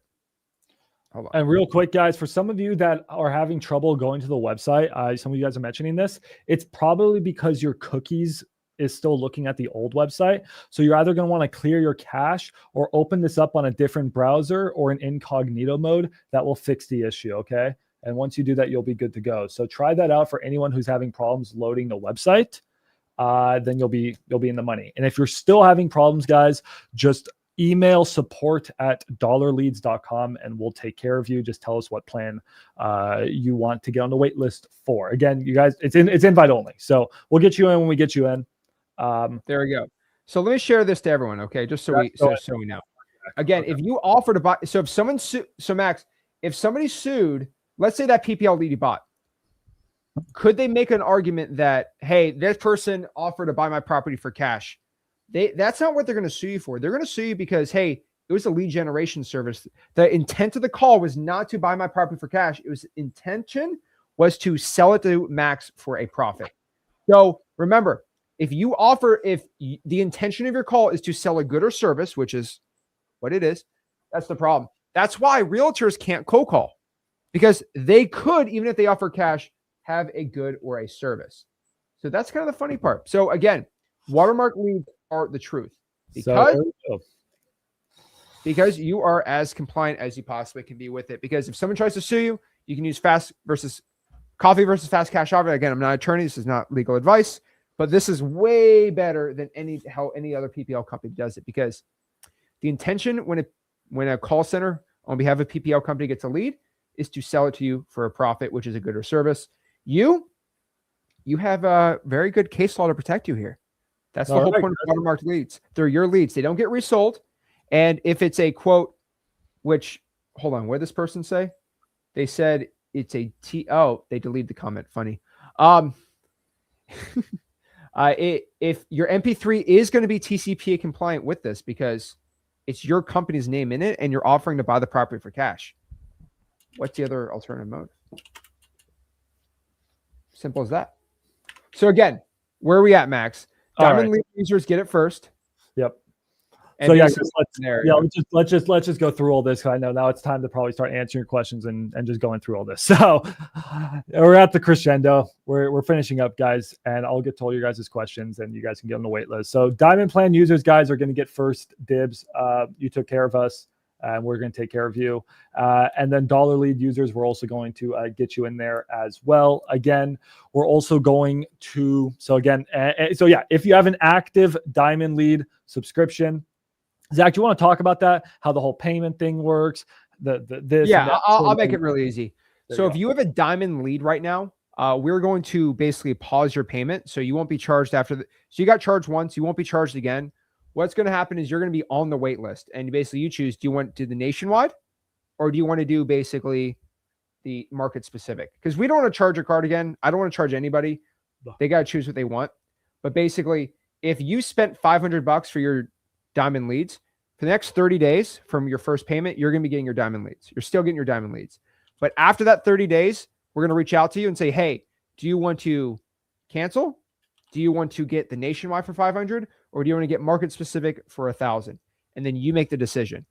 Speaker 1: Hold on.
Speaker 3: And real quick, guys, for some of you that are having trouble going to the website, some of you guys are mentioning this, it's probably because your cookies is still looking at the old website. So you're either going to want to clear your cache or open this up on a different browser or an incognito mode. That will fix the issue. Okay. And once you do that, you'll be good to go. So try that out for anyone who's having problems loading the website. Then you'll be in the money. And if you're still having problems, guys, just email support@dollarleads.com and we'll take care of you. Just tell us what plan you want to get on the wait list for. Again, you guys, it's invite only. So we'll get you in when we get you in.
Speaker 1: There we go. So let me share this to everyone, okay? Just so we know. Again, if you offer to buy, so if someone so Max, if somebody sued, let's say that PPL lead you bought, could they make an argument that, hey, this person offered to buy my property for cash? That's not what they're going to sue you for. They're going to sue you because, hey, it was a lead generation service. The intent of the call was not to buy my property for cash. Intention was to sell it to Max for a profit. So remember, if the intention of your call is to sell a good or service, which is what it is, that's the problem. That's why realtors can't cold call, because they could, even if they offer cash, have a good or a service. So that's kind of the funny part. So again, watermark leads are the truth, because you are as compliant as you possibly can be with it. Because if someone tries to sue you, you can use Coffee versus Fast Cash Offer. Again, I'm not an attorney. This is not legal advice, but this is way better than how any other PPL company does it, because the intention when a call center on behalf of a PPL company gets a lead is to sell it to you for a profit, which is a good or service. You have a very good case law to protect you here. That's the whole point of watermarked leads. They're your leads. They don't get resold. And if it's a quote, which, hold on, what did this person say? They said it's a they deleted the comment. Funny. If your MP3 is going to be TCPA compliant with this, because it's your company's name in it and you're offering to buy the property for cash. What's the other alternative mode? Simple as that. So again, where are we at, Max? Diamond lead users get it first.
Speaker 3: Yep.
Speaker 1: And
Speaker 3: so yeah, let's just go through all this. I know now it's time to probably start answering your questions and just going through all this. So we're at the crescendo. We're finishing up, guys, and I'll get to all your guys' questions and you guys can get on the wait list. So Diamond plan users, guys, are going to get first dibs. You took care of us. and we're going to take care of you. And then dollar lead users, we're also going to get you in there as well. Again, we're also going to, so yeah, if you have an active Diamond Lead subscription, Zach, do you want to talk about that? How the whole payment thing works?
Speaker 1: I'll make it really easy. So if you have a Diamond Lead right now, we're going to basically pause your payment. So you won't be charged after so you got charged once, you won't be charged again. What's going to happen is you're going to be on the wait list, and basically you choose, do you want to do the nationwide, or do you want to do basically the market specific? Because we don't want to charge a card again. I don't want to charge anybody. They got to choose what they want. But basically, if you spent $500 for your Diamond Leads, for the next 30 days from your first payment, you're going to be getting your Diamond Leads. You're still getting your Diamond Leads. But after that 30 days, we're going to reach out to you and say, hey, do you want to cancel? Do you want to get the nationwide for 500, or do you want to get market specific for 1,000? And then you make the decision.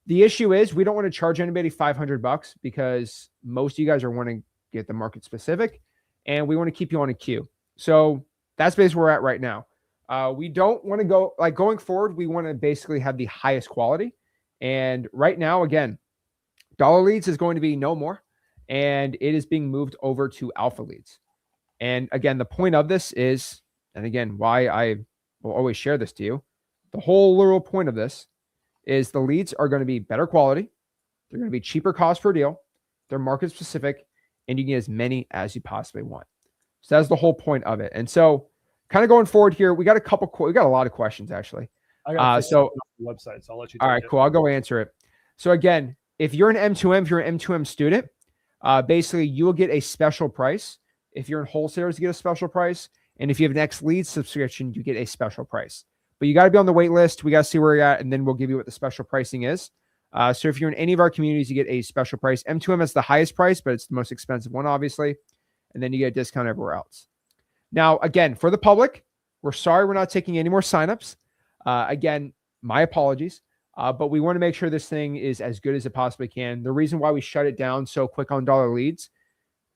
Speaker 1: The issue is we don't want to charge anybody $500 because most of you guys are wanting to get the market specific, and we want to keep you on a queue. So that's basically where we're at right now. We don't want to go going forward. We want to basically have the highest quality. And right now, again, dollar leads is going to be no more, and it is being moved over to alpha leads. And again, the point of this is, and again, why I will always share this to you, the whole literal point of this is the leads are going to be better quality. They're going to be cheaper cost per deal. They're market specific, and you can get as many as you possibly want. So that's the whole point of it. And so kind of going forward here, we got a lot of questions actually.
Speaker 3: I got the website, so I'll let you.
Speaker 1: All right, cool. I'll go answer it. So again, if you're an M2M, if you're an M2M student, basically you will get a special price. If you're in wholesalers, you get a special price. And if you have an XLeads subscription, you get a special price. But you got to be on the wait list. We got to see where you're at, and then we'll give you what the special pricing is. So if you're in any of our communities, you get a special price. M2M is the highest price, but it's the most expensive one, obviously. And then you get a discount everywhere else. Now, again, for the public, we're sorry we're not taking any more signups. Again, my apologies. But we want to make sure this thing is as good as it possibly can. The reason why we shut it down so quick on dollar leads,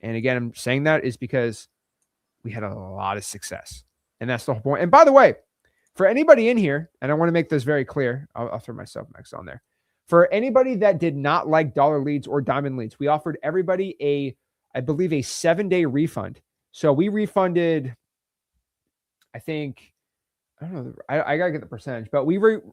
Speaker 1: and again, I'm saying that is because we had a lot of success. And that's the whole point. And by the way, for anybody in here, and I want to make this very clear, I'll throw myself next on there. For anybody that did not like dollar leads or diamond leads, we offered everybody I believe a 7-day refund. So we refunded, I don't know, I got to get the percentage, but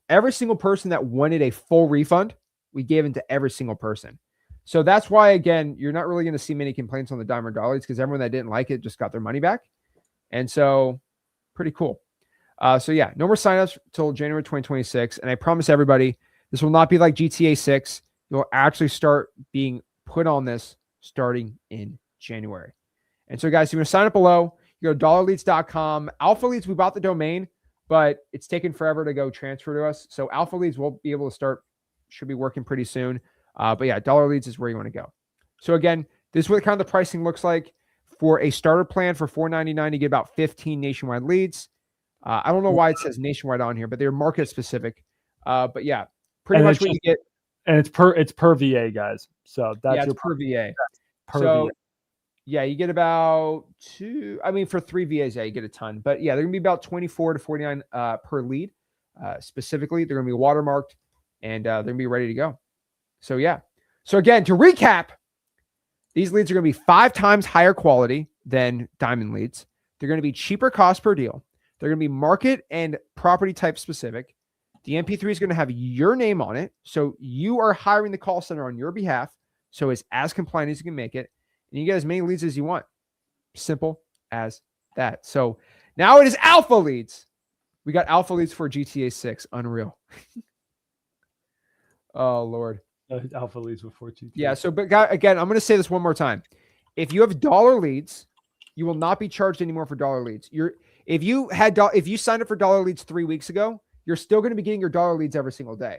Speaker 1: every single person that wanted a full refund, we gave it to every single person. So that's why, again, you're not really going to see many complaints on the diamond dollar leads because everyone that didn't like it just got their money back. And so pretty cool. So yeah, no more signups till January 2026. And I promise everybody, this will not be like GTA 6. You'll actually start being put on this starting in January. And so guys, you're going to sign up below. You go to dollarleads.com. Alpha Leads, we bought the domain, but it's taken forever to go transfer to us. So Alpha Leads will be able to start, should be working pretty soon. But yeah, dollar leads is where you want to go. So again, this is what kind of the pricing looks like. For a starter plan for $4.99, you get about 15 nationwide leads. I don't know why it says nationwide on here, but they're market specific. But yeah, pretty much what you get.
Speaker 3: And it's per VA, guys. So that's your
Speaker 1: per VA.
Speaker 3: VA.
Speaker 1: Yeah, you get about for 3 VAs, yeah, you get a ton. But yeah, they're gonna be about 24 to 49 per lead. Specifically, they're gonna be watermarked, and they're gonna be ready to go. So yeah. So again, to recap, these leads are going to be 5 times higher quality than diamond leads. They're going to be cheaper cost per deal. They're going to be market and property type specific. The MP3 is going to have your name on it. So you are hiring the call center on your behalf. So it's as compliant as you can make it. And you get as many leads as you want. Simple as that. So now it is alpha leads. We got alpha leads for GTA 6. Unreal. Oh, Lord.
Speaker 3: Alpha leads before GTA.
Speaker 1: Yeah. So, but again, I'm going to say this one more time. If you have dollar leads, you will not be charged anymore for dollar leads. If you signed up for dollar leads 3 weeks ago, you're still going to be getting your dollar leads every single day.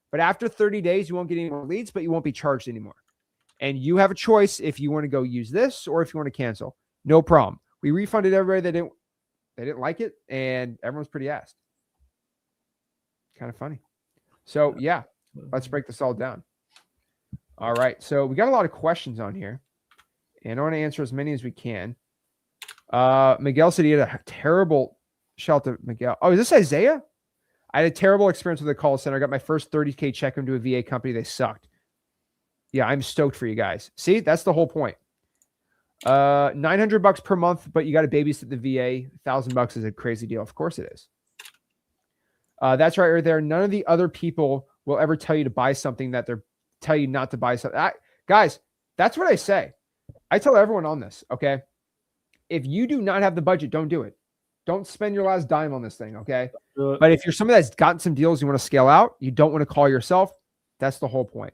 Speaker 1: But after 30 days, you won't get any more leads, but you won't be charged anymore. And you have a choice if you want to go use this or if you want to cancel. No problem. We refunded everybody that didn't like it, and everyone's pretty asked. Kind of funny. So yeah, let's break this all down. All right. So we got a lot of questions on here, and I want to answer as many as we can. Miguel said he had a terrible shout to Miguel. Oh, is this Isaiah? I had a terrible experience with the call center. I got my first 30K check into a VA company. They sucked. Yeah, I'm stoked for you guys. See, that's the whole point. $900 per month, but you got to babysit the VA. $1,000 is a crazy deal. Of course it is. That's right there. None of the other people will ever tell you to buy something that they're tell you not to buy something. Guys, that's what I say. I tell everyone on this, okay? If you do not have the budget, don't do it. Don't spend your last dime on this thing, okay? But if you're somebody that's gotten some deals, you want to scale out, you don't want to call yourself, that's the whole point.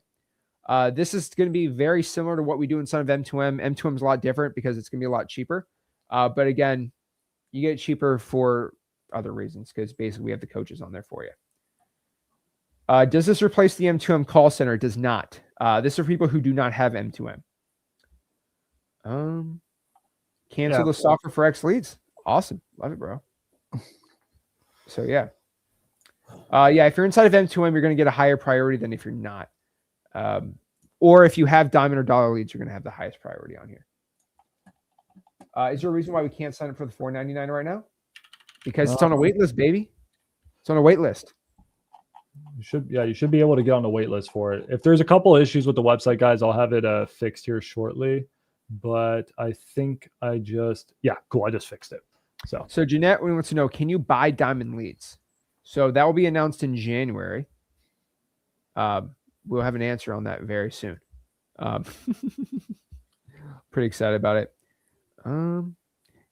Speaker 1: This is going to be very similar to what we do inside of M2M. M2M is a lot different because it's going to be a lot cheaper. But again, you get it cheaper for other reasons because basically we have the coaches on there for you. Does this replace the M2M call center? It does not. This is for people who do not have M2M. Cancel the software for XLeads. Awesome. Love it, bro. So yeah. If you're inside of M2M, you're going to get a higher priority than if you're not. Or if you have diamond or dollar leads, you're going to have the highest priority on here. Is there a reason why we can't sign up for the $4.99 right now? Because it's on a wait list, baby. It's on a wait list.
Speaker 3: You should be able to get on the wait list for it. If there's a couple of issues with the website, guys, I'll have it fixed here shortly. But I think I just fixed it. So
Speaker 1: Jeanette wants to know, can you buy diamond leads? So that will be announced in January. We'll have an answer on that very soon. Pretty excited about it.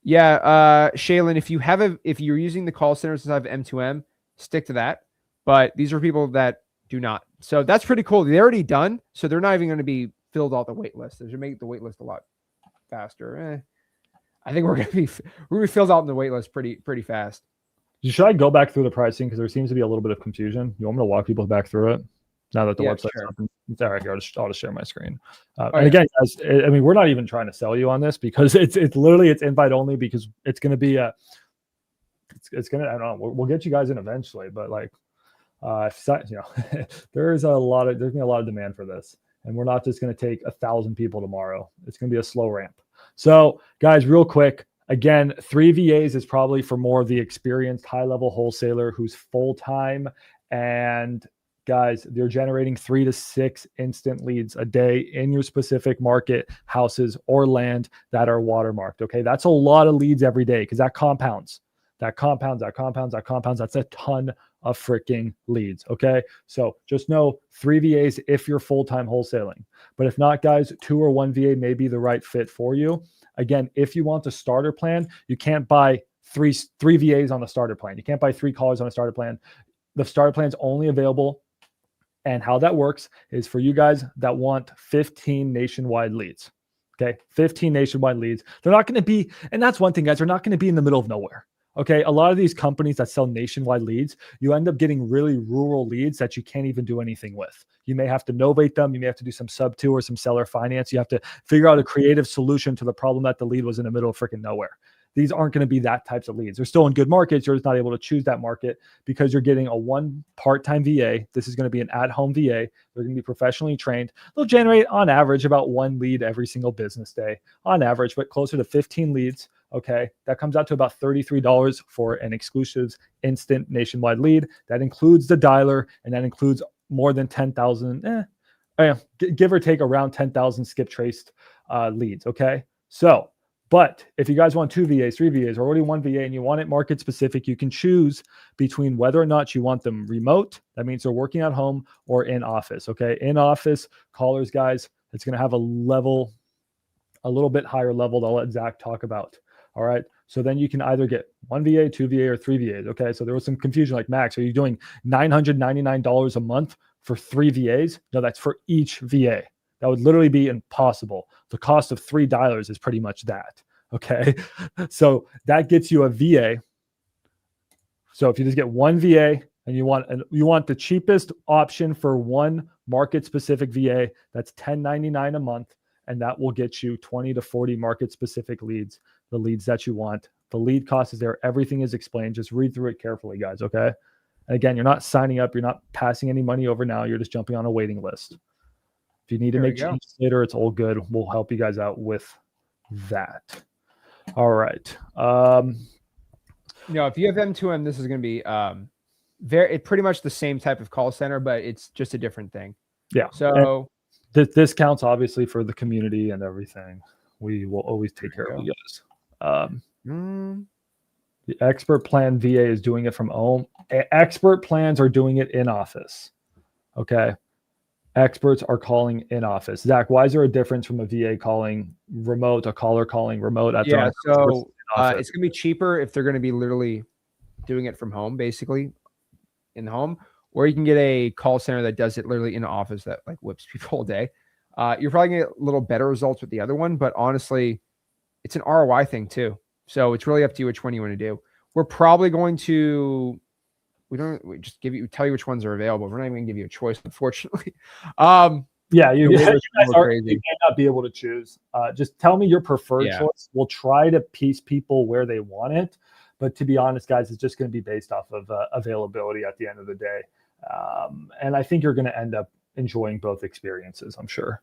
Speaker 1: Shaylin, if you're using the call centers inside of M2M, stick to that. But these are people that do not. So that's pretty cool. They're already done. So they're not even going to be filled out the wait list. They should make the wait list a lot faster. I think we're going to be filled out in the wait list pretty fast.
Speaker 3: Should I go back through the pricing? Because there seems to be a little bit of confusion. You want me to walk people back through it? Now that the website's open. All right, here, I'll just share my screen. Again, guys, I mean, we're not even trying to sell you on this because it's literally invite only because it's going to be I don't know. We'll get you guys in eventually, but like, there's a lot of demand for this, and we're not just going to take 1,000 people tomorrow. It's going to be a slow ramp. So, guys, real quick. Again, 3 VAs is probably for more of the experienced high-level wholesaler who's full-time. And guys, they're generating 3 to 6 instant leads a day in your specific market, houses or land that are watermarked. Okay, that's a lot of leads every day because that compounds. That's a ton of freaking leads. Okay, so just know 3 VAs if you're full-time wholesaling. But if not, guys, 2 or 1 VA may be the right fit for you. Again, if you want the starter plan, you can't buy three VAs on the starter plan. You can't buy 3 callers on a starter plan. The starter plan is only available. And how that works is for you guys that want 15 nationwide leads. Okay, 15 nationwide leads. They're not going to be, and that's one thing, guys, they're not going to be in the middle of nowhere. Okay, a lot of these companies that sell nationwide leads, you end up getting really rural leads that you can't even do anything with. You may have to novate them. You may have to do some sub-2 or some seller finance. You have to figure out a creative solution to the problem that the lead was in the middle of freaking nowhere. These aren't going to be that types of leads. They're still in good markets. You're just not able to choose that market because you're getting one part-time VA. This is going to be an at-home VA. They're going to be professionally trained. They'll generate on average about 1 lead every single business day on average, but closer to 15 leads. Okay, that comes out to about $33 for an exclusive instant nationwide lead. That includes the dialer, and that includes more than 10,000, give or take around 10,000 skip-traced leads. Okay, so, but if you guys want 2 VAs, 3 VAs, or already 1 VA, and you want it market specific, you can choose between whether or not you want them remote. That means they're working at home, or in office. Okay, in office callers, guys, it's going to have a little bit higher level that I'll let Zach talk about. All right. So then you can either get 1 VA, 2 VA, or 3 VAs. Okay. So there was some confusion like, Max, are you doing $999 a month for 3 VAs? No, that's for each VA. That would literally be impossible. The cost of 3 dialers is pretty much that. Okay. So that gets you a VA. So if you just get 1 VA and you want the cheapest option for 1 market specific VA, that's $10.99 a month. And that will get you 20 to 40 market specific leads, the leads that you want. The lead cost is there. Everything is explained. Just read through it carefully, guys. Okay. And again, you're not signing up. You're not passing any money over now. You're just jumping on a waiting list. If you need to make changes later, it's all good. We'll help you guys out with that. All right.
Speaker 1: If you have M2M, this is going to be pretty much the same type of call center, but it's just a different thing.
Speaker 3: Yeah.
Speaker 1: So
Speaker 3: this counts obviously for the community and everything. We will always take care of you guys. The expert plan VA is doing it from home. Expert plans are doing it in office. Okay. Experts are calling in office. Zach, why is there a difference from a VA calling remote, a caller calling remote?
Speaker 1: Yeah, so it's going to be cheaper if they're going to be literally doing it from home, basically in the home, or you can get a call center that does it literally in the office that like whips people all day. You're probably going to get a little better results with the other one, but honestly, it's an ROI thing too. So it's really up to you which one you want to do. We're probably going to, we just tell you which ones are available. We're not even going to give you a choice, unfortunately.
Speaker 3: Yeah, you guys may not be able to choose. Just tell me your preferred choice. We'll try to piece people where they want it. But to be honest, guys, it's just going to be based off of availability at the end of the day. And I think you're going to end up enjoying both experiences, I'm sure.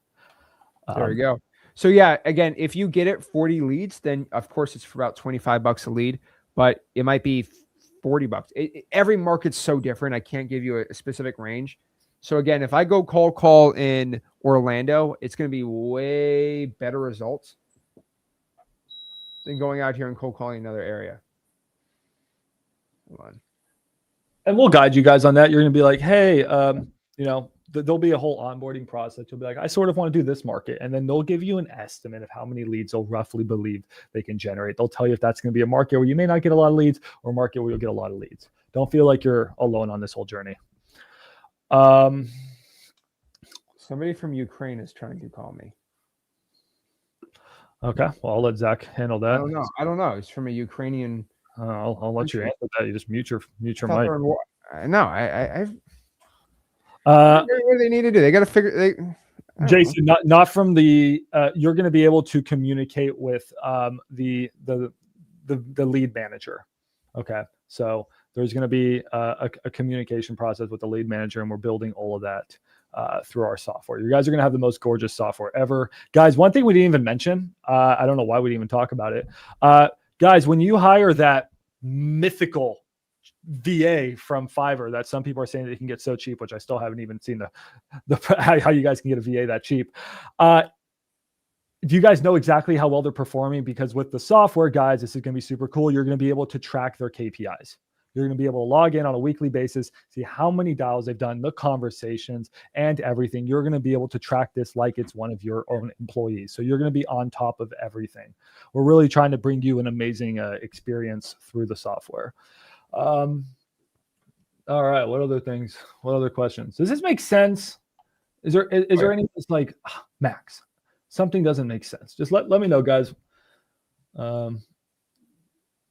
Speaker 1: There we go. So yeah, again, if you get it 40 leads, then of course it's for about $25 a lead, but it might be $40. Every market's so different. I can't give you a specific range. So again, if I go call in Orlando, it's going to be way better results than going out here and cold calling another area. Hold on.
Speaker 3: And we'll guide you guys on that. You're going to be like, hey, there'll be a whole onboarding process. You'll be like, I sort of want to do this market. And then they'll give you an estimate of how many leads they'll roughly believe they can generate. They'll tell you if that's going to be a market where you may not get a lot of leads or a market where you'll get a lot of leads. Don't feel like you're alone on this whole journey.
Speaker 1: Somebody from Ukraine is trying to call me.
Speaker 3: Okay. Well, I'll let Zach handle that.
Speaker 1: I don't know. It's from a Ukrainian.
Speaker 3: I'll let you answer that. You just mute your mic.
Speaker 1: No, what do they need to do? They got to figure.
Speaker 3: Jason, not from the. You're going to be able to communicate with the lead manager. Okay, so there's going to be a communication process with the lead manager, and we're building all of that through our software. You guys are going to have the most gorgeous software ever, guys. One thing we didn't even mention. I don't know why we didn't even talk about it, guys. When you hire that mythical VA from Fiverr that some people are saying that you can get so cheap, which I still haven't even seen how you guys can get a VA that cheap. Do you guys know exactly how well they're performing? Because with the software, guys, this is going to be super cool. You're going to be able to track their KPIs. You're going to be able to log in on a weekly basis, see how many dials they've done, the conversations, and everything. You're going to be able to track this like it's one of your own employees. So you're going to be on top of everything. We're really trying to bring you an amazing experience through the software. All right. What other things? What other questions? Does this make sense? Is there any just like Max? Something doesn't make sense. Just let me know, guys.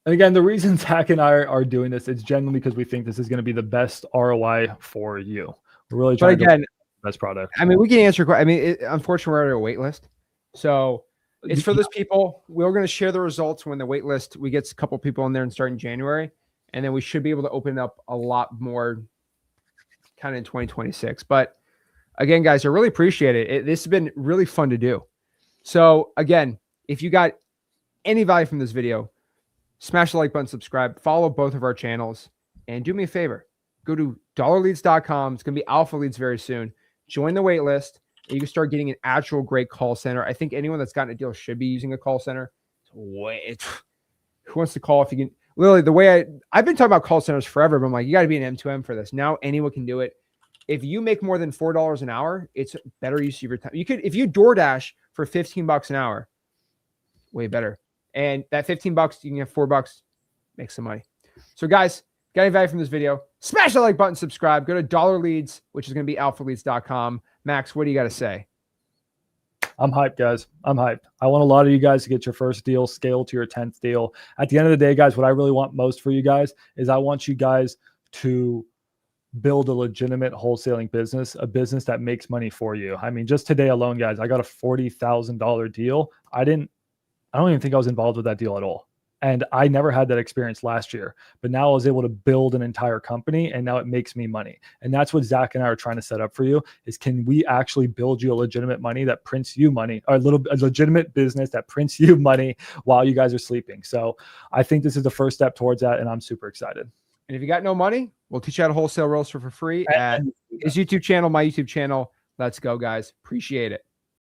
Speaker 3: And again, the reason Zach and I are doing this is genuinely because we think this is going to be the best ROI for you. We're really trying to get the best product.
Speaker 1: I mean, we can answer. I mean, unfortunately, we're at a wait list, so it's for those people. We're going to share the results when the wait list. We get a couple people in there and start in January. And then we should be able to open up a lot more kind of in 2026. But again, guys, I really appreciate it. This has been really fun to do. So again, if you got any value from this video, smash the like button, subscribe, follow both of our channels, and do me a favor. Go to dollarleads.com. It's going to be Alpha Leads very soon. Join the wait list, and you can start getting an actual great call center. I think anyone that's gotten a deal should be using a call center. Who wants to call if you can? Literally, the way I've been talking about call centers forever, but I'm like, you got to be an M2M for this. Now anyone can do it. If you make more than $4 an hour, it's better use of your time. You could, if you DoorDash for $15 an hour, way better. And that $15, you can have $4, make some money. So guys, got any value from this video? Smash the like button, subscribe, go to Dollar Leads, which is going to be alphaleads.com. Max, what do you got to say?
Speaker 3: I'm hyped, guys. I'm hyped. I want a lot of you guys to get your first deal, scale to your 10th deal. At the end of the day, guys, what I really want most for you guys is I want you guys to build a legitimate wholesaling business, a business that makes money for you. I mean, just today alone, guys, I got a $40,000 deal. I don't even think I was involved with that deal at all. And I never had that experience last year, but now I was able to build an entire company and now it makes me money. And that's what Zach and I are trying to set up for you is can we actually build you a legitimate money that prints you money, or a legitimate business that prints you money while you guys are sleeping. So I think this is the first step towards that. And I'm super excited.
Speaker 1: And if you got no money, We'll teach you how to wholesale realtor for free at his YouTube channel, my YouTube channel. Let's go, guys. Appreciate it.